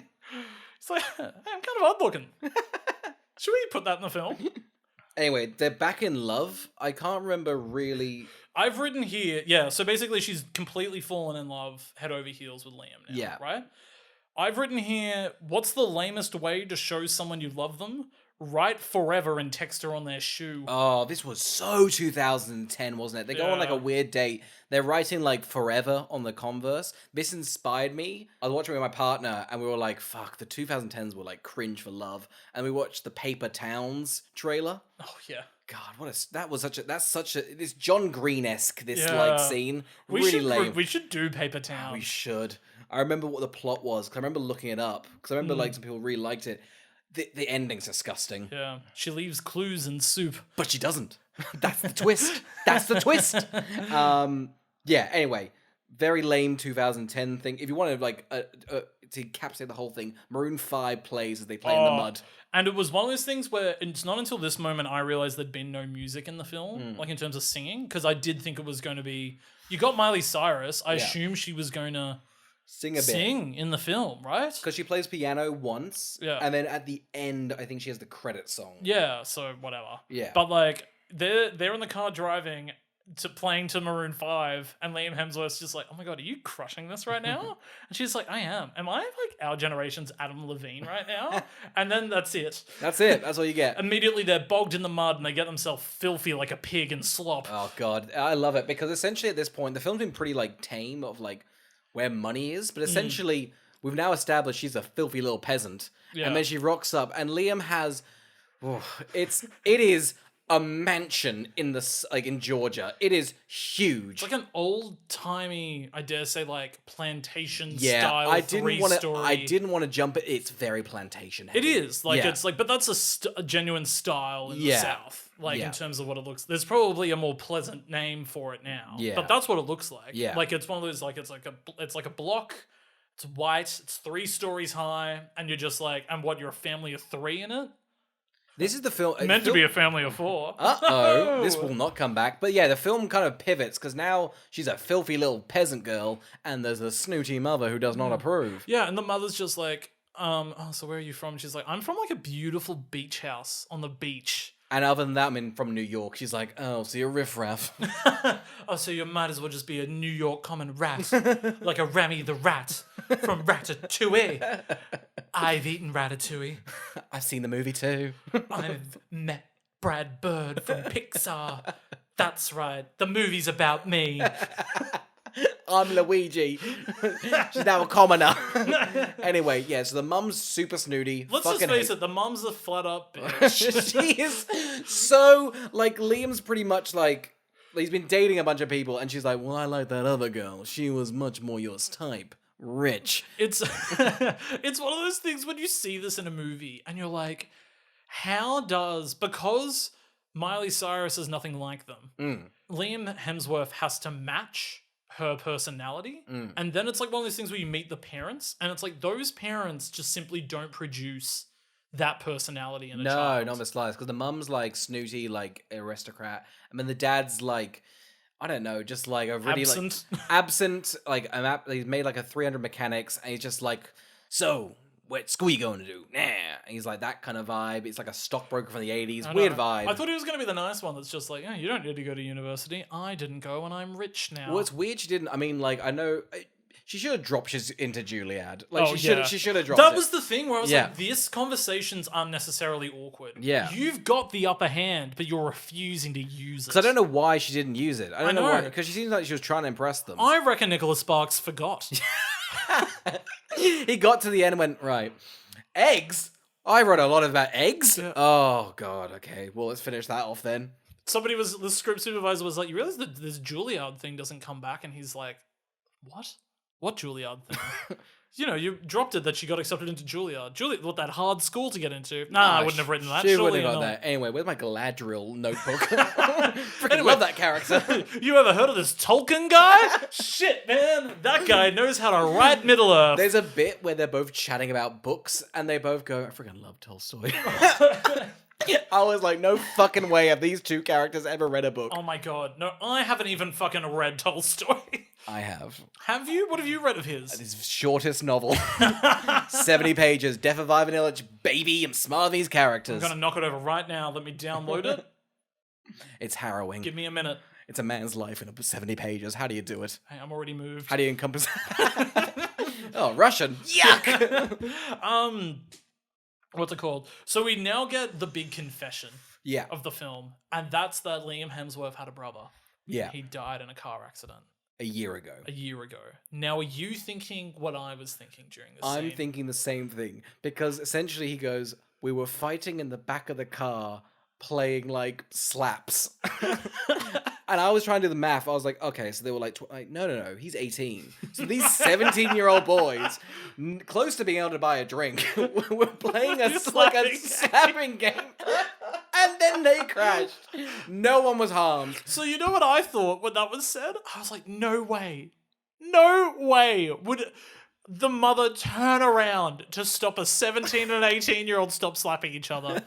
It's like, hey, I'm kind of odd looking. Should we put that in the film? Anyway, they're back in love. I can't remember really. I've written here, yeah, so basically she's completely fallen in love head over heels with Liam now, Yeah. right? I've written here, what's the lamest way to show someone you love them? Write forever and text her on their shoe. Oh, this was so 2010, wasn't it? They go on like a Yeah. weird date. They're writing like forever on the Converse. This inspired me. I was watching with my partner and we were like, fuck, the 2010s were like cringe for love. And we watched the Paper Towns trailer. Oh, yeah. God, that's such a this John Green-esque this Yeah. like scene. We really should, lame. we should do Paper Town. We should. I remember what the plot was because I remember looking it up because I remember like some people really liked it. The ending's disgusting, Yeah. She leaves clues in soup. but she doesn't. That's the twist. That's the twist. Yeah. Anyway, very lame 2010 thing. If you want to like to encapsulate the whole thing, Maroon 5 plays as they play in the mud. And it was one of those things where it's not until this moment I realized there'd been no music in the film, like in terms of singing, because I did think it was going to be. You got Miley Cyrus. I assumed she was going to Sing a bit. sing in the film, right? Because she plays piano once, Yeah. and then at the end, I think she has the credit song. Yeah, so whatever. Yeah. But like they're in the car driving to playing to Maroon 5 and Liam Hemsworth's just like, oh my god, are you crushing this right now? And she's like, I am. Am I like our generation's Adam Levine right now? And then that's it. That's it. That's all you get. Immediately they're bogged in the mud and they get themselves filthy like a pig and slop. Oh god, I love it because essentially at this point the film's been pretty like tame of like where money is, but essentially we've now established she's a filthy little peasant, Yeah. and then she rocks up, and Liam has, it is a mansion in in Georgia. It is huge. It's like an old-timey, I dare say, like, plantation Yeah, style I didn't want to. three-story. I didn't want to jump it. It's very plantation heavy. It is like Yeah. it's like, but that's a genuine style in the Yeah. South. Like Yeah. in terms of what it looks. There's probably a more pleasant name for it now. Yeah. But that's what it looks like. Yeah. Like it's one of those like it's like a block. It's white. It's 3 stories high, and you're just like, and what? You're a family of 3 in it. This is the film Meant to be a family of 4. Uh-oh, this will not come back. But yeah, the film kind of pivots because now she's a filthy little peasant girl and there's a snooty mother who does not approve. Yeah, and the mother's just like, oh, so where are you from? She's like, I'm from like a beautiful beach house on the beach. And other than that, I'm from New York. She's like, oh, so you're riffraff. Oh, so you might as well just be a New York common rat. Like a Remy the Rat from Ratatouille. I've eaten Ratatouille. I've seen the movie too. I've met Brad Bird from Pixar. That's right. The movie's about me. I'm Luigi. She's now a commoner. Anyway, yeah, so the mum's super snooty. Let's fucking just face hate- it, the mum's a flat up bitch. She is so, like, Liam's pretty much like, he's been dating a bunch of people, and she's like, well, I like that other girl. She was much more yours type. Rich. It's it's one of those things when you see this in a movie and you're like, how does, because Miley Cyrus is nothing like them, Liam Hemsworth has to match her personality, and then it's like one of those things where you meet the parents and it's like those parents just simply don't produce that personality in a child. No, not the slightest, because the mum's like snooty, like aristocrat, and then the dad's like, I don't know, just like a really Absent. like absent, like he's made like a 300 mechanics, and he's just like, so what school you going to do? Nah, and he's like that kind of vibe. It's like a stockbroker from the 80s, I weird know. vibe. I thought he was going to be the nice one that's just like, yeah, you don't need to go to university. I didn't go and I'm rich now. Well, it's weird she didn't. I mean, like I know. She should have dropped she's into Juilliard. Like Oh, she should have dropped That it. was the thing where I was Yeah. like, this conversation's unnecessarily awkward. Yeah. You've got the upper hand, but you're refusing to use it. Because I don't know why she didn't use it. I don't know know. why. Because she seems like she was trying to impress them. I reckon Nicholas Sparks forgot. He got to the end and went, right, eggs? I wrote a lot about eggs? Yeah. Oh, God, okay. Well, let's finish that off then. The script supervisor was like, you realize that this Juilliard thing doesn't come back? And he's like, what? What Juilliard thing? You know, you dropped it that she got accepted into Juilliard. Juilliard, that hard school to get into. Nah, I wouldn't have written that. She Surely wouldn't have got not. that. Anyway, where's my Galadriel notebook? Freaking love that character. You ever heard of this Tolkien guy? Shit, man. That guy knows how to write Middle Earth. There's a bit where they're both chatting about books, and they both go, I freaking love Tolstoy. I was like, no fucking way have these two characters ever read a book. Oh my god. No, I haven't even fucking read Tolstoy. I have. Have you? What have you read of his? His shortest novel. 70 pages. Death of Ivan Illich. Baby, I'm smart of these I'm characters. gonna knock it over right now. Let me download it. It's harrowing. Give me a minute. It's a man's life in 70 pages. How do you do it? Hey, I'm already moved. How do you encompass... Oh, Russian. Yuck! What's it called? So we now get the big confession Yeah. of the film, and that's that Liam Hemsworth had a brother. Yeah. He died in a car accident A year ago. a year ago. Now, are you thinking what I was thinking during this I'm scene? thinking the same thing. Because essentially he goes, we were fighting in the back of the car playing like slaps. And I was trying to do the math. I was like, okay, so they were like, no, he's 18. So these 17-year-old boys, close to being able to buy a drink, were playing a slapping game. And then they crashed. No one was harmed. So you know what I thought when that was said? I was like, no way. No way would the mother turn around to stop a 17 and 18-year-old stop slapping each other.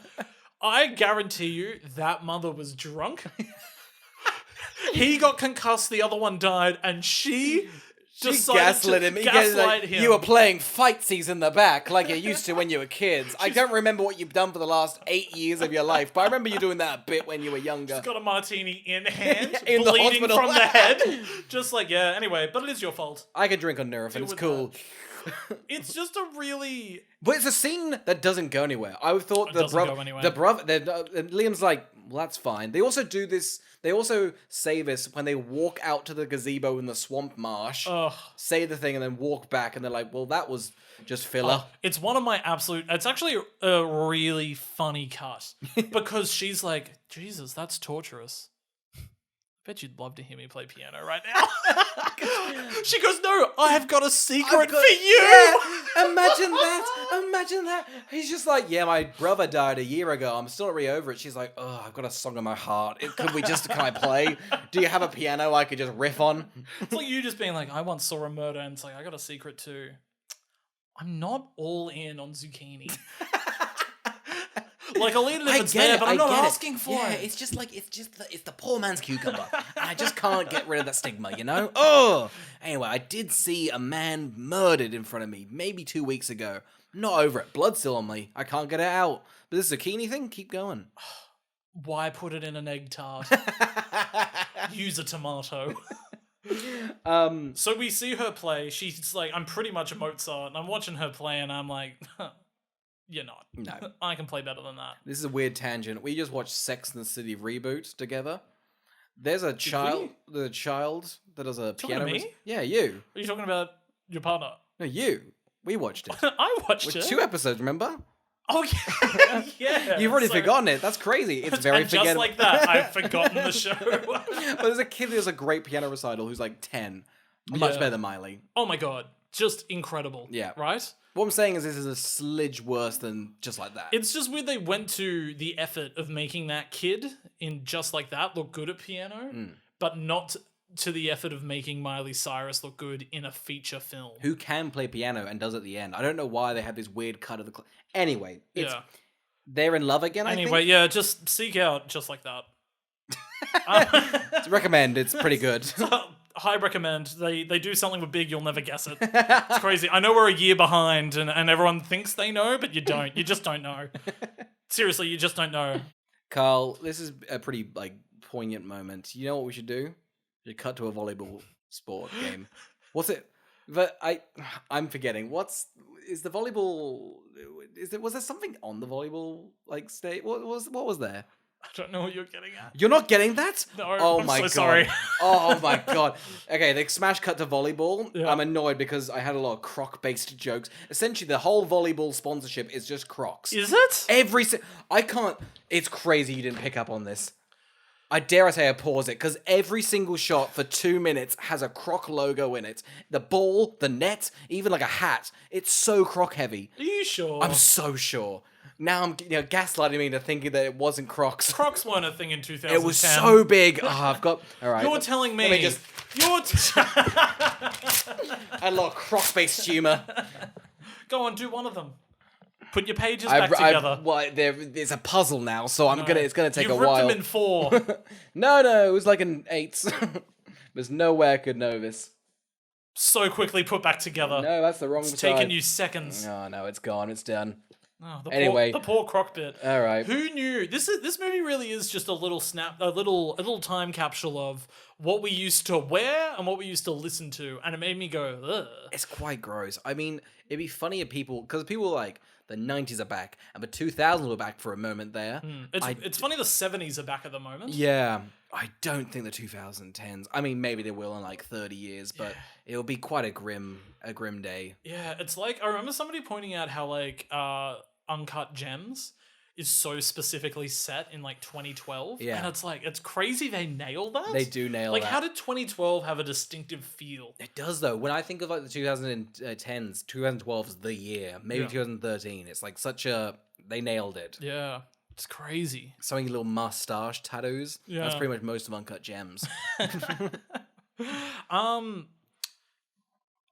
I guarantee you that mother was drunk. He got concussed, the other one died, and she decided gaslit to him. gaslight him. You were playing fightsies in the back like you used to when you were kids. I don't remember what you've done for the last 8 years of your life, but I remember you doing that bit when you were younger. Got a martini in hand, In the bleeding hospital. from the head. Just like, yeah, anyway, but it is your fault. I could drink on Nerf and Deal it's with cool. It's just a really... But it's a scene that doesn't go anywhere. I thought It the doesn't go brother, anywhere. the brother, Liam's like, well, that's fine. They also do this. They also say this when they walk out to the gazebo in the swamp marsh, Ugh. say the thing, and then walk back, and they're like, well, that was just filler. It's one of my absolute... It's actually a really funny cut. Because she's like, Jesus, that's torturous. Bet you'd love to hear me play piano right now. She goes, no, I have got a secret for you. Yeah, imagine that. Imagine that. He's just like, yeah, my brother died a year ago. I'm still not really over it. She's like, oh, I've got a song in my heart. Can I play? Do you have a piano I could just riff on? It's like you just being like, I once saw a murder, and it's like, I got a secret too. I'm not all in on zucchini. Like, I'll eat it if it's there, but I'm not asking for it. It's just like, it's the poor man's cucumber. And I just can't get rid of that stigma, you know? Oh! Anyway, I did see a man murdered in front of me maybe 2 weeks ago. Not over it. Blood's still on me. I can't get it out. But this zucchini thing, keep going. Why put it in an egg tart? Use a tomato. So we see her play. She's like, I'm pretty much a Mozart, and I'm watching her play, and I'm like, you're not. No. I can play better than that. This is a weird tangent. We just watched Sex and the City reboot together. There's a child that does a Talking piano. to me? Yeah, you. Are you talking about your partner? No, you. We watched it. I watched With it. 2 episodes, remember? Oh, yeah. Yeah. You've already forgotten it. That's crazy. It's very and just like that, I've forgotten the show. But there's a kid who has a great piano recital who's like 10. Much Yeah. better than Miley. Oh my god. Just incredible. Yeah. Right? What I'm saying is this is a slidge worse than Just Like That. It's just weird they went to the effort of making that kid in Just Like That look good at piano, but not to the effort of making Miley Cyrus look good in a feature film. Who can play piano and does at the end. I don't know why they have this weird cut of the... Anyway, they're in love again, I think? Anyway, yeah, just seek out Just Like That. To recommend, it's pretty good. High recommend. They do something with big, you'll never guess it. It's crazy. I know we're a year behind and everyone thinks they know, but you don't. You just don't know. Seriously, you just don't know. Carl, this is a pretty poignant moment. You know what we should do? We should cut to a volleyball sport game. What's it? But I'm forgetting. Was there something on the volleyball stage? What was there? I don't know what you're getting at. You're not getting that? No, oh I'm my so god. sorry. Oh my god. Okay, they smash cut to volleyball. Yeah. I'm annoyed because I had a lot of Croc-based jokes. Essentially, the whole volleyball sponsorship is just Crocs. Is it? I can't... It's crazy you didn't pick up on this. I dare say I pause it, because every single shot for 2 minutes has a Croc logo in it. The ball, the net, even like a hat. It's so Croc heavy. Are you sure? I'm so sure. Now I'm gaslighting me into thinking that it wasn't Crocs. Crocs weren't a thing in 2010. It was so big. Oh, I've got... All right. You're telling me... Let me just... You're... I had a lot of Croc-based humour. Go on, do one of them. Put your pages back together. There's a puzzle now, so it's gonna take a while. You've ripped them in 4. No, it was like an 8. There's no way I could know this. So quickly put back together. No, that's the wrong side. It's taken you seconds. Oh no, it's gone. It's done. Oh, Anyway. the poor Croc bit. All right. Who knew? This movie really is just a little little time capsule of what we used to wear and what we used to listen to, and it made me go, ugh. It's quite gross. I mean, it'd be funny if because people were like, the 90s are back, and the 2000s were back for a moment there. It's funny the 70s are back at the moment. Yeah, I don't think the 2010s. I mean, maybe they will in like 30 years, but it'll be quite a grim day. Yeah, it's like I remember somebody pointing out how Uncut Gems is so specifically set in 2012. Yeah. And it's crazy they nail that. They do nail that. How did 2012 have a distinctive feel? It does, though. When I think of the 2010s, 2012 is the year. Maybe 2013. It's they nailed it. Yeah. It's crazy. Something little mustache tattoos. Yeah. That's pretty much most of Uncut Gems.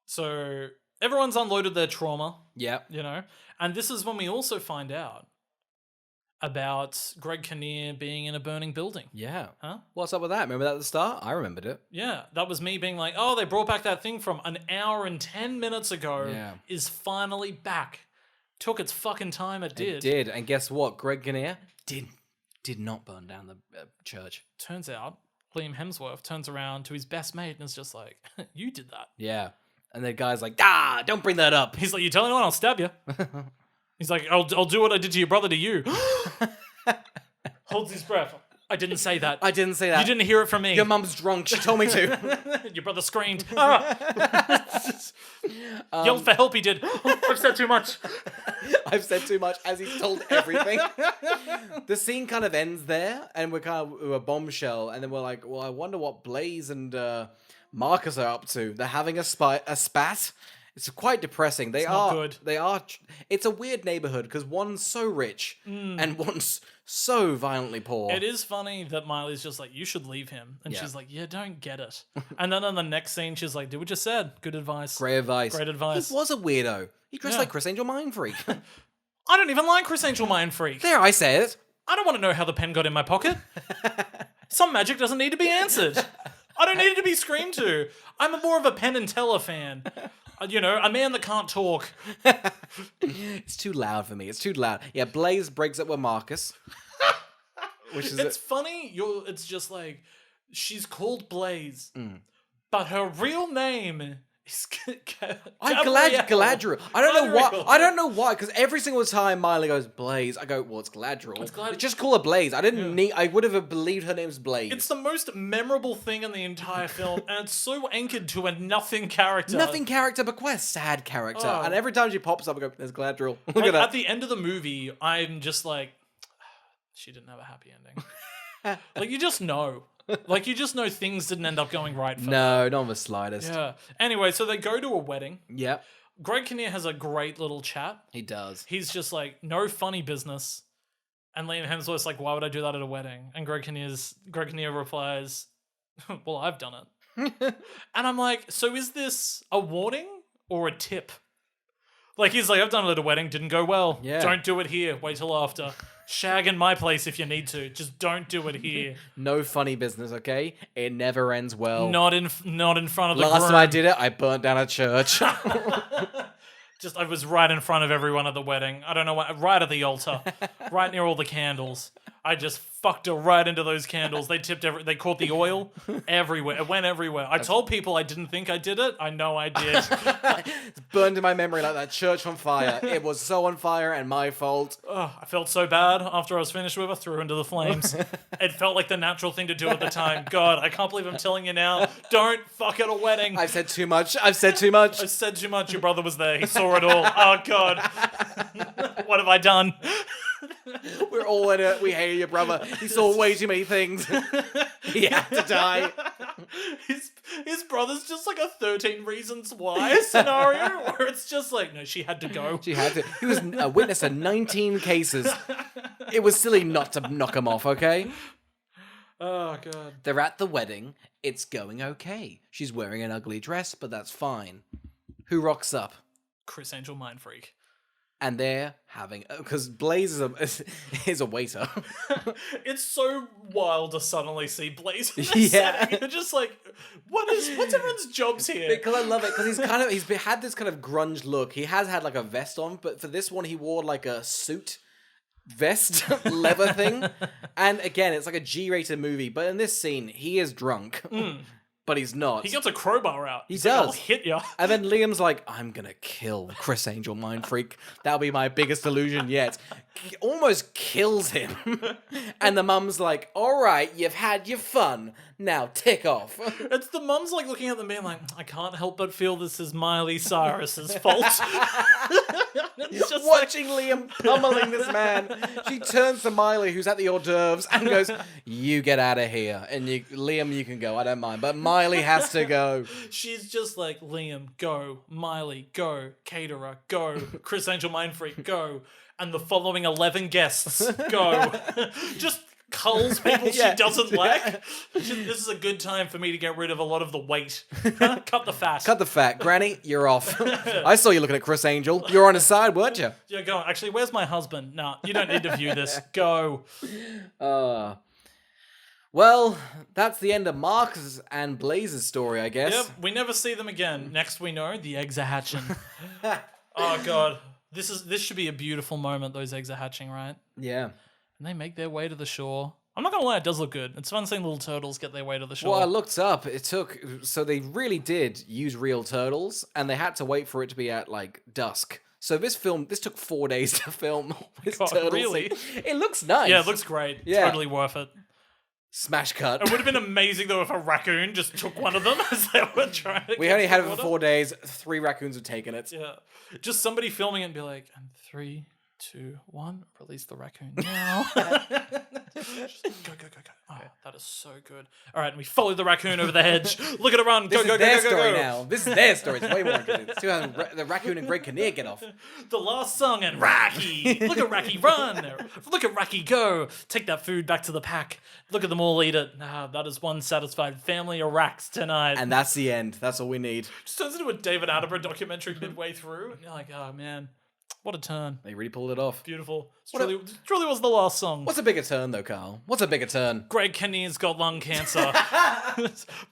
So everyone's unloaded their trauma. Yeah. And this is when we also find out about Greg Kinnear being in a burning building. Yeah. Huh? What's up with that? Remember that at the start? I remembered it. Yeah, that was me being like, oh, they brought back that thing from an hour and 10 minutes ago. Yeah. Is finally back. Took its fucking time, it did. It did. And guess what? Greg Kinnear did not burn down the church. Turns out, Liam Hemsworth turns around to his best mate and is just like, you did that. Yeah. And the guy's like, don't bring that up. He's like, you tell anyone, I'll stab you. He's like, I'll do what I did to your brother to you. Holds his breath. I didn't say that. I didn't say that. You didn't hear it from me. Your mum's drunk. She told me to. Your brother screamed. Yelled for help, he did. I've said too much. I've said too much as he's told everything. The scene kind of ends there, and we're a bombshell, and then we're like, well, I wonder what Blaze and Marcus are up to. They're having a spat. It's quite depressing. Not good. They are. It's a weird neighborhood because one's so rich and one's so violently poor. It is funny that Miley's just like, you should leave him. And Yeah. she's like, yeah, don't get it. And then on the next scene, she's like, do what you said. Good advice. Great advice. Great advice. He was a weirdo. He dressed Yeah. like Chris Angel Mind Freak. I don't even like Chris Angel Mind Freak. There, I said it. I don't want to know how the pen got in my pocket. Some magic doesn't need to be answered. I don't need it to be screamed to. I'm more of a Penn and Teller fan. You know, a man that can't talk. It's too loud for me. It's too loud. Yeah, Blaze breaks up with Marcus. Which is It's funny. It's just like, she's called Blaze, but her real name is Galadriel. I don't know why. Galadriel. I don't know why. Because every single time Miley goes Blaze, I go, well, it's Galadriel. Just call her Blaze. I didn't need. I would have believed her name's Blaze. It's the most memorable thing in the entire film, and it's so anchored to a nothing character. nothing character, but quite a sad character. Oh. And every time she pops up, I go, there's Galadriel. Look Like, at at that. the end of the movie, I'm just like, she didn't have a happy ending. Like, you just know. Like, you just know things didn't end up going right for her. No, not the slightest. Yeah. Anyway, so they go to a wedding. Yep, Greg Kinnear has a great little chat. he does. He's just like, no funny business. And Liam Hemsworth's like, why would I do that at a wedding? And Greg Kinnear replies, well, I've done it. And I'm like, so is this a warning or a tip? Like, he's like, I've done it at a wedding, didn't go well. Yeah. Don't do it here. Wait till after. Shag in my place if you need to. Just don't do it here. No funny business, okay? It never ends well. Not in front of the Last groom. time I did it, I burnt down a church. Just, I was right in front of everyone at the wedding. I don't know what, right at the altar, right near all the candles. I just fucked her right into those candles. They they caught the oil everywhere. It went everywhere. I told people I didn't think I did it. I know I did. It's burned in my memory like that church on fire. It was so on fire and my fault. Oh, I felt so bad after I was finished with her, threw her into the flames. It felt like the natural thing to do at the time. God, I can't believe I'm telling you now. Don't fuck at a wedding. I've said too much. I've said too much. I said too much. Your brother was there. He saw it all. Oh, God. What have I done? We're all in it. We hate your brother. He saw way too many things. He had to die. His brother's just like a 13 Reasons Why scenario where it's just like, no, she had to go. She had to. He was a witness to 19 cases. It was silly not to knock him off, okay? Oh, God. They're at the wedding. It's going okay. She's wearing an ugly dress, but that's fine. Who rocks up? Chris Angel Mind Freak. And they're having... Because Blaze is a waiter. It's so wild to suddenly see Blaze in this Yeah. setting. You're just like, what's everyone's jobs here? Because I love it, because he's had this kind of grunge look. He has had like a vest on, but for this one he wore like a suit vest leather thing. And again, it's like a G-rated movie, but in this scene he is drunk. But he's not. He gets a crowbar out. He He's like, does. I'll hit ya. And then Liam's like, I'm gonna kill Chris Angel Mind Freak. That'll be my biggest illusion yet. Almost kills him. And the mum's like, alright, you've had your fun. Now tick off. It's the mum's like looking at them being like, I can't help but feel this is Miley Cyrus's fault. It's just Watching Liam pummeling this man. She turns to Miley, who's at the hors d'oeuvres, and goes, you get out of here. And Liam, you can go. I don't mind. But Miley has to go. she's just like, Liam, go. Miley, go. Caterer, go. Chris Angel Mind Freak, go. And the following 11 guests, go. Just culls people Yeah. she doesn't like. This is a good time for me to get rid of a lot of the weight. Cut the fat. Cut the fat. Granny, you're off. I saw you looking at Chris Angel. You're on his side, weren't you? Yeah, go. Actually, where's my husband? Nah, you don't need to view this. Go. Well, that's the end of Marcus and Blaze's story, I guess. Yep, we never see them again. Next we know, the eggs are hatching. Oh, God. This should be a beautiful moment, those eggs are hatching, right? Yeah. And they make their way to the shore. I'm not gonna lie, it does look good. It's fun seeing little turtles get their way to the shore. Well, I looked up. So they really did use real turtles, and they had to wait for it to be at like dusk. So this took 4 days to film. This God, turtle really? scene. It looks nice. Yeah, it looks great. Yeah. Totally worth it. Smash cut. It would have been amazing though if a raccoon just took one of them as they were trying to We get only to had the it for water. 4 days. 3 raccoons have taken it. Yeah. Just somebody filming it and be like, and 3, 2, 1, release the raccoon now. Just go. Oh, that is so good. All right, and we follow the raccoon over the hedge. Look at it run. This Go. is their story now. This is their story. It's way more interesting. See how the raccoon and Greg Kinnear get off. The last song and Racky. Look at Racky run. Look at Racky go. Take that food back to the pack. Look at them all eat it. Ah, that is one satisfied family of racks tonight. And that's the end. That's all we need. Just turns into a David Attenborough documentary midway through. And you're like, oh man, what a turn. They really pulled it off. Beautiful. It truly was the last song. What's a bigger turn, though, Carl? What's a bigger turn? Greg Kinnear's got lung cancer.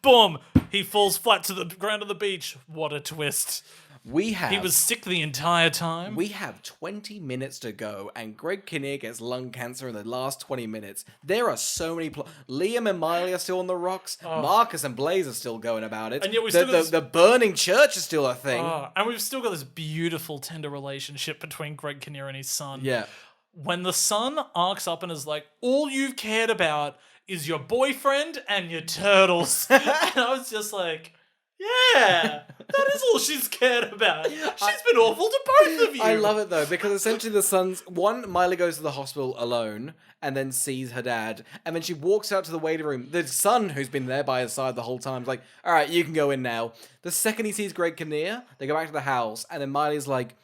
Boom. He falls flat to the ground of the beach. What a twist. He was sick the entire time. We have 20 minutes to go, and Greg Kinnear gets lung cancer in the last 20 minutes. There are so many Liam and Miley are still on the rocks. Marcus and Blaze are still going about it. And yet we still got this- the burning church is still a thing. And we've still got this beautiful, tender relationship between Greg Kinnear and his son. Yeah. When the son arcs up and is like, all you've cared about is your boyfriend and your turtles. And I was just like, yeah, that is all she's cared about. She's been awful to both of you. I love it though, because essentially the son's Miley goes to the hospital alone and then sees her dad, and then she walks out to the waiting room. The son, who's been there by his side the whole time, is like, all right, you can go in now. The second he sees Greg Kinnear, they go back to the house, and then Miley's like,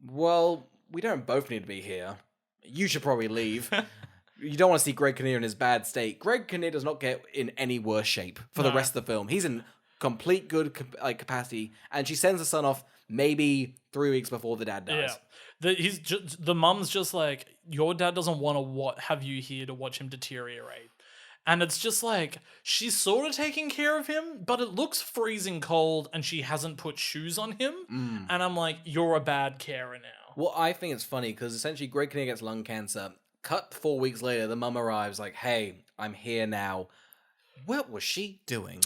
well, we don't both need to be here. You should probably leave. You don't want to see Greg Kinnear in his bad state. Greg Kinnear does not get in any worse shape for the rest of the film. He's in complete good capacity, and she sends the son off maybe 3 weeks before the dad dies. Yeah, the mum's just like, your dad doesn't want to have you here to watch him deteriorate, and it's just like she's sort of taking care of him, but it looks freezing cold, and she hasn't put shoes on him, and I'm like, you're a bad carer now. Well, I think it's funny because essentially Greg Kinnear gets lung cancer. Cut 4 weeks later, the mum arrives like, "Hey, I'm here now." What was she doing?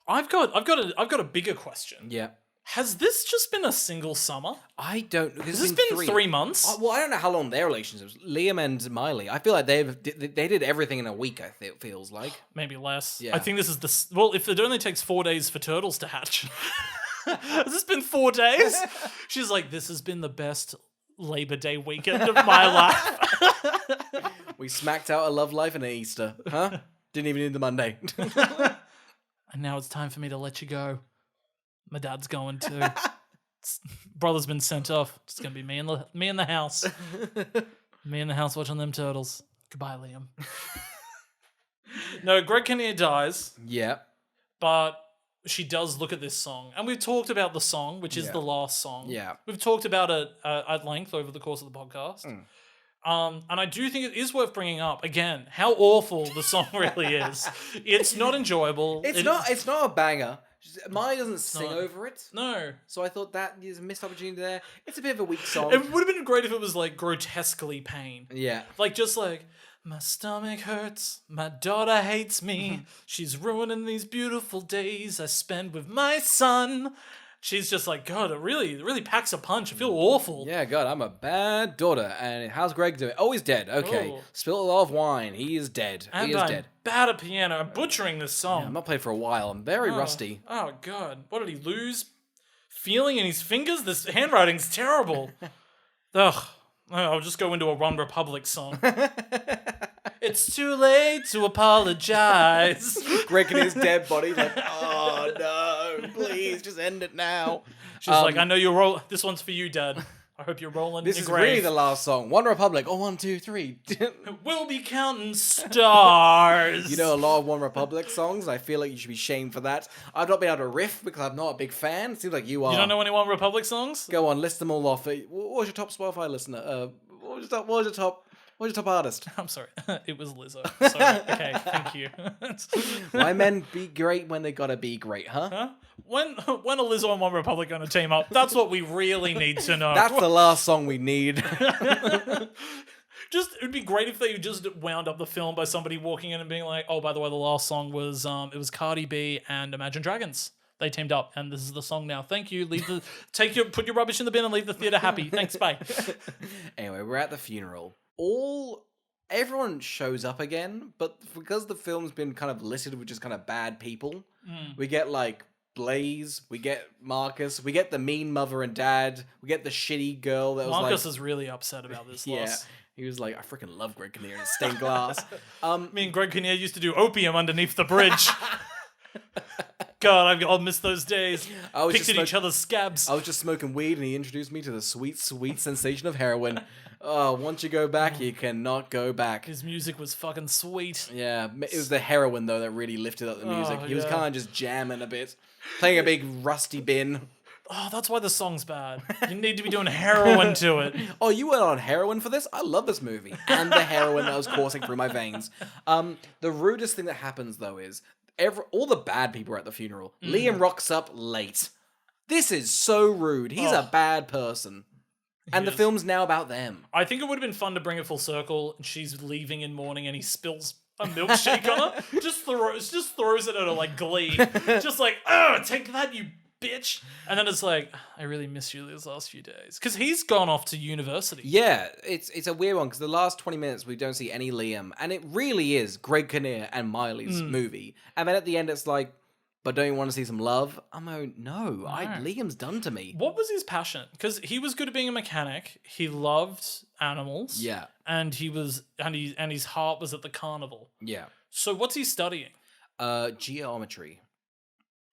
I've got a bigger question. Yeah. Has this just been a single summer? I don't. Has this been 3 months? Well, I don't know how long their relationship was. Liam and Miley. I feel like they did everything in a week. It feels like Maybe less. Yeah. I think this is well, if it only takes 4 days for turtles to hatch. Has this been 4 days? She's like, this has been the best Labor Day weekend of my life. We smacked out a love life and an Easter, huh? Didn't even need the Monday. And now it's time for me to let you go. My dad's going too. Brother's been sent off. It's gonna be me in the house. Me in the house watching them turtles. Goodbye, Liam. No, Greg Kinnear dies, Yeah. but she does look at this song, and we've talked about the song, which is Yeah. the last song. Yeah. We've talked about it at length over the course of the podcast. And I do think it is worth bringing up again how awful the song really is. It's not enjoyable. It's not a banger. Miley doesn't sing not. over it. No. So I thought that is a missed opportunity there. It's a bit of a weak song. It would have been great if it was like grotesquely pain. Yeah. Like just like, my stomach hurts, my daughter hates me, she's ruining these beautiful days I spend with my son. She's just like, God, it really packs a punch. I feel awful. Yeah, God, I'm a bad daughter. And how's Greg doing? Oh, he's dead. Okay. Oh. Spilled a lot of wine. He is dead. And he is I'm dead. bad at piano. I'm butchering this song. Yeah, I'm not played for a while. I'm very rusty. Oh, God. What did he lose? Feeling in his fingers? This handwriting's terrible. Ugh. I'll just go into a One Republic song. It's too late to apologize. Greg and his dead body, like, oh no, please just end it now. She's like, I know you're roll. This one's for you, Dad. I hope you're rolling This in is your really grave. the last song. One Republic. Oh, 1, 2, 3. We'll be counting stars. You know a lot of One Republic songs. I feel like you should be shamed for that. I've not been able to riff because I'm not a big fan. It seems like you are. You don't know any One Republic songs? Go on, list them all off. What was your top Spotify listener? What was your top artist? I'm sorry. It was Lizzo. Sorry. Okay, thank you. Why men be great when they gotta be great, huh? Huh? When are Lizzo and One Republic going to team up? That's what we really need to know. That's the last song we need. Just it would be great if they just wound up the film by somebody walking in and being like, "Oh, by the way, the last song was it was Cardi B and Imagine Dragons. They teamed up, and this is the song now. Thank you. Put your rubbish in the bin and leave the theater happy. Thanks, bye." Anyway, we're at the funeral. Everyone shows up again, but because the film's been kind of littered with just kind of bad people, we get like Blaze, we get Marcus, we get the mean mother and dad, we get the shitty girl that was Marcus is really upset about this loss. He was like, I freaking love Greg Kinnear and stained glass. Me and Greg Kinnear used to do opium underneath the bridge. God, I'll miss those days. Picked at each other's scabs. I was just smoking weed and he introduced me to the sweet, sweet sensation of heroin. Oh, once you go back, you cannot go back. His music was fucking sweet. Yeah, it was the heroin, though, that really lifted up the music. He was yeah. kind of just jamming a bit. Playing a big rusty bin. Oh, that's why the song's bad. You need to be doing heroin to it. Oh, you went on heroin for this? I love this movie. And the heroin that was coursing through my veins. The rudest thing that happens, though, is all the bad people are at the funeral. Liam rocks up late. This is so rude. He's a bad person. And the film's now about them. I think it would have been fun to bring it full circle. She's leaving in mourning and he spills a milkshake on her. Just throws it at her like Glee. Just like, oh, take that, you bitch. And then it's like, I really miss you these last few days. Because he's gone off to university. Yeah, it's a weird one because the last 20 minutes we don't see any Liam. And it really is Greg Kinnear and Miley's movie. And then at the end it's like, but don't you want to see some love? I'm like, no. Liam's done to me. What was his passion? Because he was good at being a mechanic. He loved animals. Yeah. And and his heart was at the carnival. Yeah. So what's he studying? Geometry.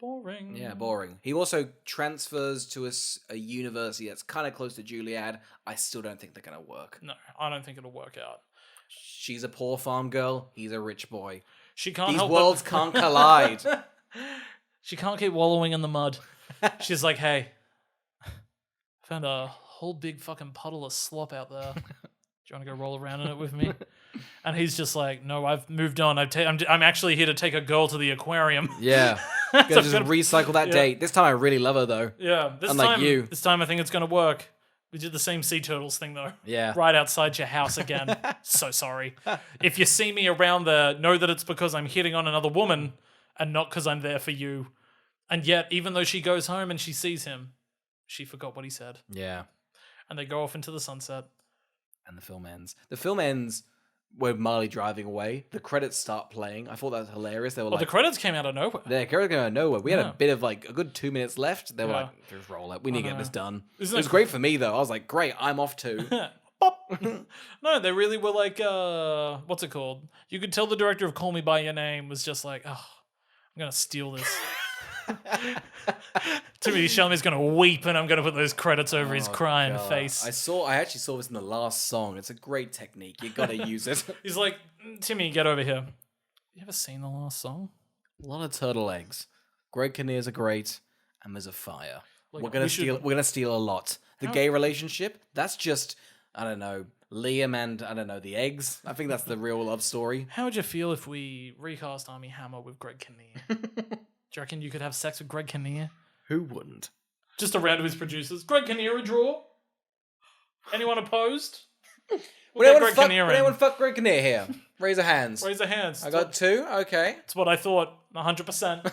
Boring. Yeah, boring. He also transfers to a university that's kind of close to Juilliard. I still don't think they're going to work. No, I don't think it'll work out. She's a poor farm girl. He's a rich boy. She can't. These worlds can't collide. She can't keep wallowing in the mud. She's like, hey, I found a whole big fucking puddle of slop out there. Do you want to go roll around in it with me? And he's just like, no, I've moved on. I'm actually here to take a girl to the aquarium. Yeah. Gonna just recycle that date. This time I really love her though. Yeah. This time I think it's going to work. We did the same sea turtles thing though. Yeah. Right outside your house again. So sorry. If you see me around there, know that it's because I'm hitting on another woman and not because I'm there for you. And yet, even though she goes home and she sees him, she forgot what he said. Yeah. And they go off into the sunset. And the film ends. The film ends with Marley driving away. The credits start playing. I thought that was hilarious. They were The credits came out of nowhere. The credits came out of nowhere. We had a bit of like a good 2 minutes left. They were like, just roll it. We need to get this done. It was great for me though. I was like, great, I'm off too. Pop. No, they really were like, what's it called? You could tell the director of Call Me By Your Name was just like, oh, I'm going to steal this. Timothy Chalamet's going to weep and I'm going to put those credits over his crying face. I actually saw this in the last song. It's a great technique. You got to use it. He's like, Timmy, get over here. You ever seen the last song? A lot of turtle eggs. Greg Kinnear's are great, and there's a fire. Like, we're gonna steal a lot. The gay relationship, that's just, I don't know, Liam and, I don't know, the eggs. I think that's the real love story. How would you feel if we recast Armie Hammer with Greg Kinnear? Do you reckon you could have sex with Greg Kinnear? Who wouldn't? Just a round of his producers. Greg Kinnear a draw? Anyone opposed? Would anyone fuck Greg Kinnear here? Raise your hands. Raise your hands. I got 2? Okay. That's what I thought. 100%.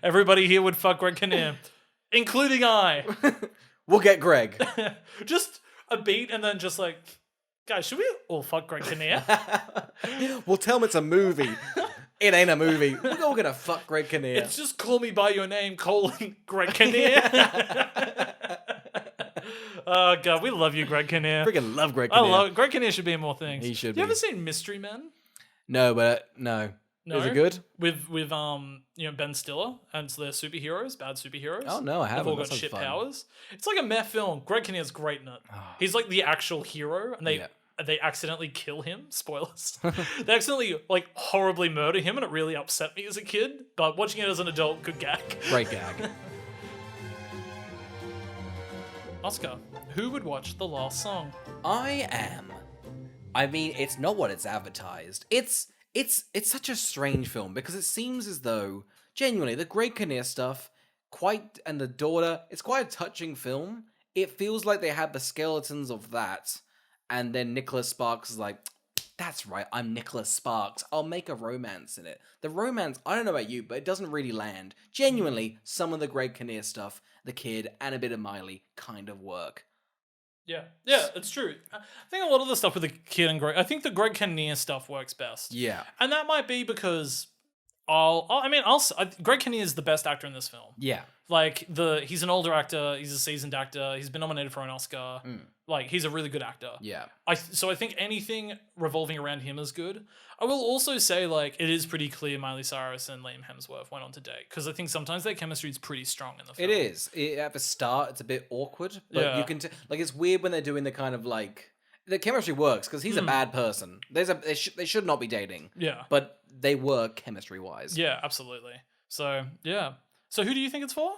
Everybody here would fuck Greg Kinnear. Including I. We'll get Greg. Just a beat and then just like, guys, should we all fuck Greg Kinnear? Well, tell him it's a movie. It ain't a movie. We're all gonna fuck Greg Kinnear. It's just Call Me By Your Name, Greg Kinnear. Oh, God, we love you, Greg Kinnear. Freaking love Greg Kinnear. Greg Kinnear should be in more things. He should be. You ever seen Mystery Men? No, but no. No? Is it good? With Ben Stiller, and so they're superheroes, bad superheroes. Oh, no, I haven't. They've all got shit powers. It's like a meth film. Greg Kinnear's great in it. He's like the actual hero, and they accidentally kill him. Spoilers. They accidentally like horribly murder him, and it really upset me as a kid. But watching it as an adult, good gag. Great gag. Oscar, who would watch The Last Song? I am. I mean, it's not what it's advertised. It's such a strange film because it seems as though genuinely the Greg Kinnear stuff, and the daughter, it's quite a touching film. It feels like they had the skeletons of that and then Nicholas Sparks is like, that's right, I'm Nicholas Sparks. I'll make a romance in it. The romance, I don't know about you, but it doesn't really land. Genuinely, some of the Greg Kinnear stuff, the kid, and a bit of Miley kind of work. Yeah, it's true. I think a lot of the stuff with the kid and Greg, I think the Greg Kinnear stuff works best. Yeah. And that might be because Greg Kinnear is the best actor in this film. Yeah. Like he's an older actor, he's a seasoned actor, he's been nominated for an Oscar. Like he's a really good actor. Yeah. So I think anything revolving around him is good. I will also say like it is pretty clear Miley Cyrus and Liam Hemsworth went on to date because I think sometimes their chemistry is pretty strong in the film. It is. At the start, it's a bit awkward, but you can like it's weird when they're doing the kind of like the chemistry works because he's a bad person. They should not be dating. Yeah, but they work chemistry wise. Yeah, absolutely. So yeah. So who do you think it's for?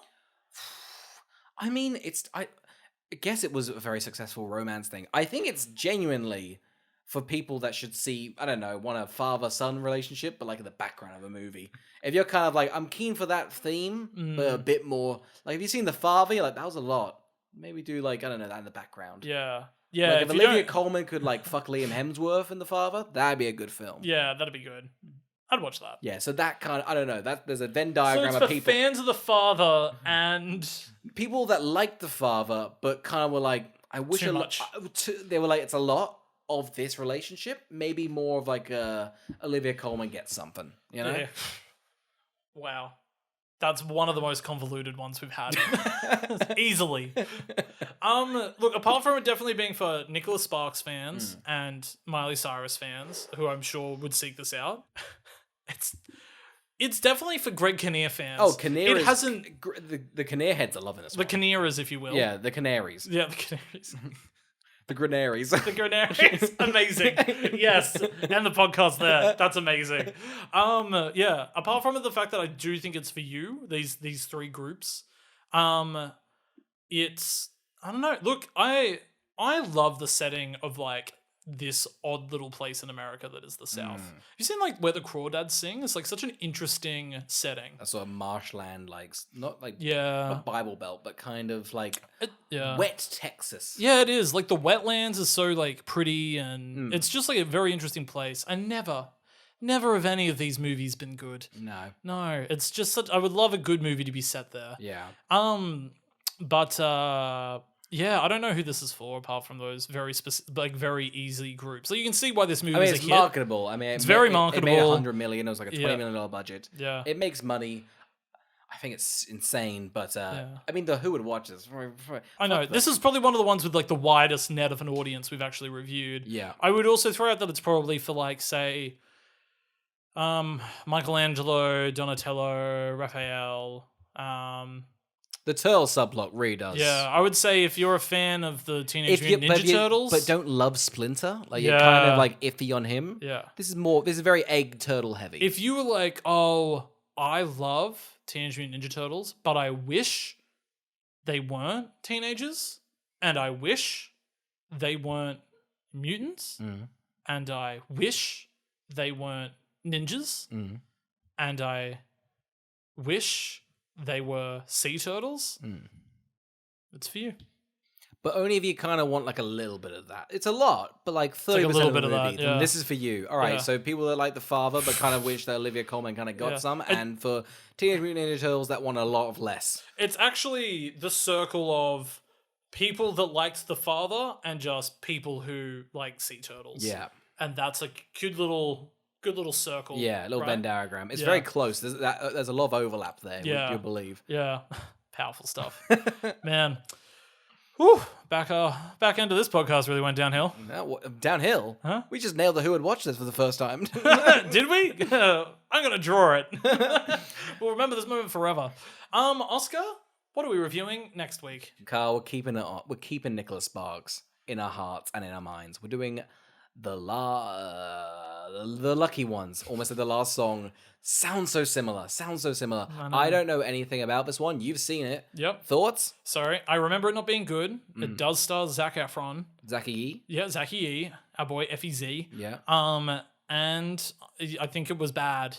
I mean, I guess it was a very successful romance thing. I think it's genuinely for people that should see, I don't know, want a father-son relationship, but like in the background of a movie. If you're kind of like, I'm keen for that theme, but a bit more, like, have you seen The Father? You're like, that was a lot. Maybe do like, I don't know, that in the background. Yeah. Yeah. Like if Olivia Colman could like fuck Liam Hemsworth in The Father, that'd be a good film. Yeah, that'd be good. I'd watch that. Yeah, so that kind of, I don't know, there's a Venn diagram so it's of for people. fans of The Father and people that liked The Father, but kind of were like, I wish Too much. They were like, it's a lot of this relationship. Maybe more of like Olivia Colman gets something, you know? Yeah. Wow. That's one of the most convoluted ones we've had. Easily. Look, apart from it definitely being for Nicholas Sparks fans and Miley Cyrus fans, who I'm sure would seek this out, it's definitely for Greg Kinnear fans. Oh, Kinnear it hasn't the Kinnear heads are loving this one. The Kinnears, if you will. Yeah, the Canaries. Yeah, the Canaries. The Granaries. The Granaries. Amazing. Yes. And the podcast there. That's amazing. Yeah. Apart from the fact that I do think it's for you, these three groups, it's I don't know. Look, I love the setting of like this odd little place in America that is the South. You seen like where the Crawdads sing? It's like such an interesting setting. A sort of marshland, like not like a Bible Belt, but kind of like yeah. wet Texas. Yeah, it is. Like the wetlands is so like pretty and it's just like a very interesting place. And never have any of these movies been good. No, it's just such. I would love a good movie to be set there. Yeah. But yeah, I don't know who this is for, apart from those very specific, like very easy groups. So you can see why this movie is a hit. Marketable. I mean, it's very marketable. It made $100 million. It was like a $20 million budget. Yeah, it makes money. I think it's insane, but I mean, who would watch this? I know this is probably one of the ones with like the widest net of an audience we've actually reviewed. Yeah, I would also throw out that it's probably for like say, Michelangelo, Donatello, Raphael. The Turtle subplot really does. Yeah, I would say if you're a fan of the Teenage Mutant Ninja Turtles, but don't love Splinter, like you're kind of like iffy on him. Yeah, this is very egg turtle heavy. If you were like, oh, I love Teenage Mutant Ninja Turtles, but I wish they weren't teenagers, and I wish they weren't mutants, and I wish they weren't ninjas, and I wish they were sea turtles, it's for you. But only if you kind of want like a little bit of that. It's a lot, but like 30% of the movie. Then this is for you. All right, so people that like The Father but kind of wish that Olivia Colman kind of got some, and for Teenage Mutant Ninja Turtles that want a lot of less. It's actually the circle of people that liked The Father and just people who like sea turtles. Yeah. And that's a good little circle. Yeah, a little Venn diagram. It's very close. There's a lot of overlap there, would you believe? Yeah. Powerful stuff. Man. Whew. Back end of this podcast really went downhill. Downhill? Huh? We just nailed the who would watch this for the first time. Did we? I'm going to draw it. We'll remember this moment forever. Oscar, what are we reviewing next week? Carl, we're keeping it on. We're keeping Nicholas Sparks in our hearts and in our minds. We're doing the Lucky Ones, almost like the last song. Sounds so similar. I don't know anything about this one. You've seen it. Yep. Thoughts? Sorry, I remember it not being good. It does star Zac Efron. Zachy. Yeah, Zachy E, our boy Fez. Yeah. And I think it was bad,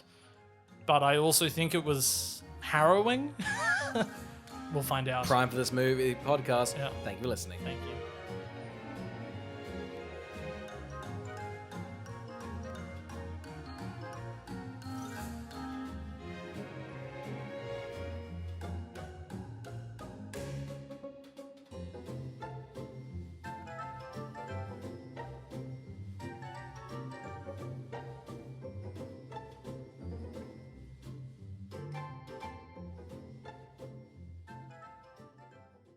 but I also think it was harrowing. We'll find out. Prime for this movie podcast. Yeah. Thank you for listening. Thank you.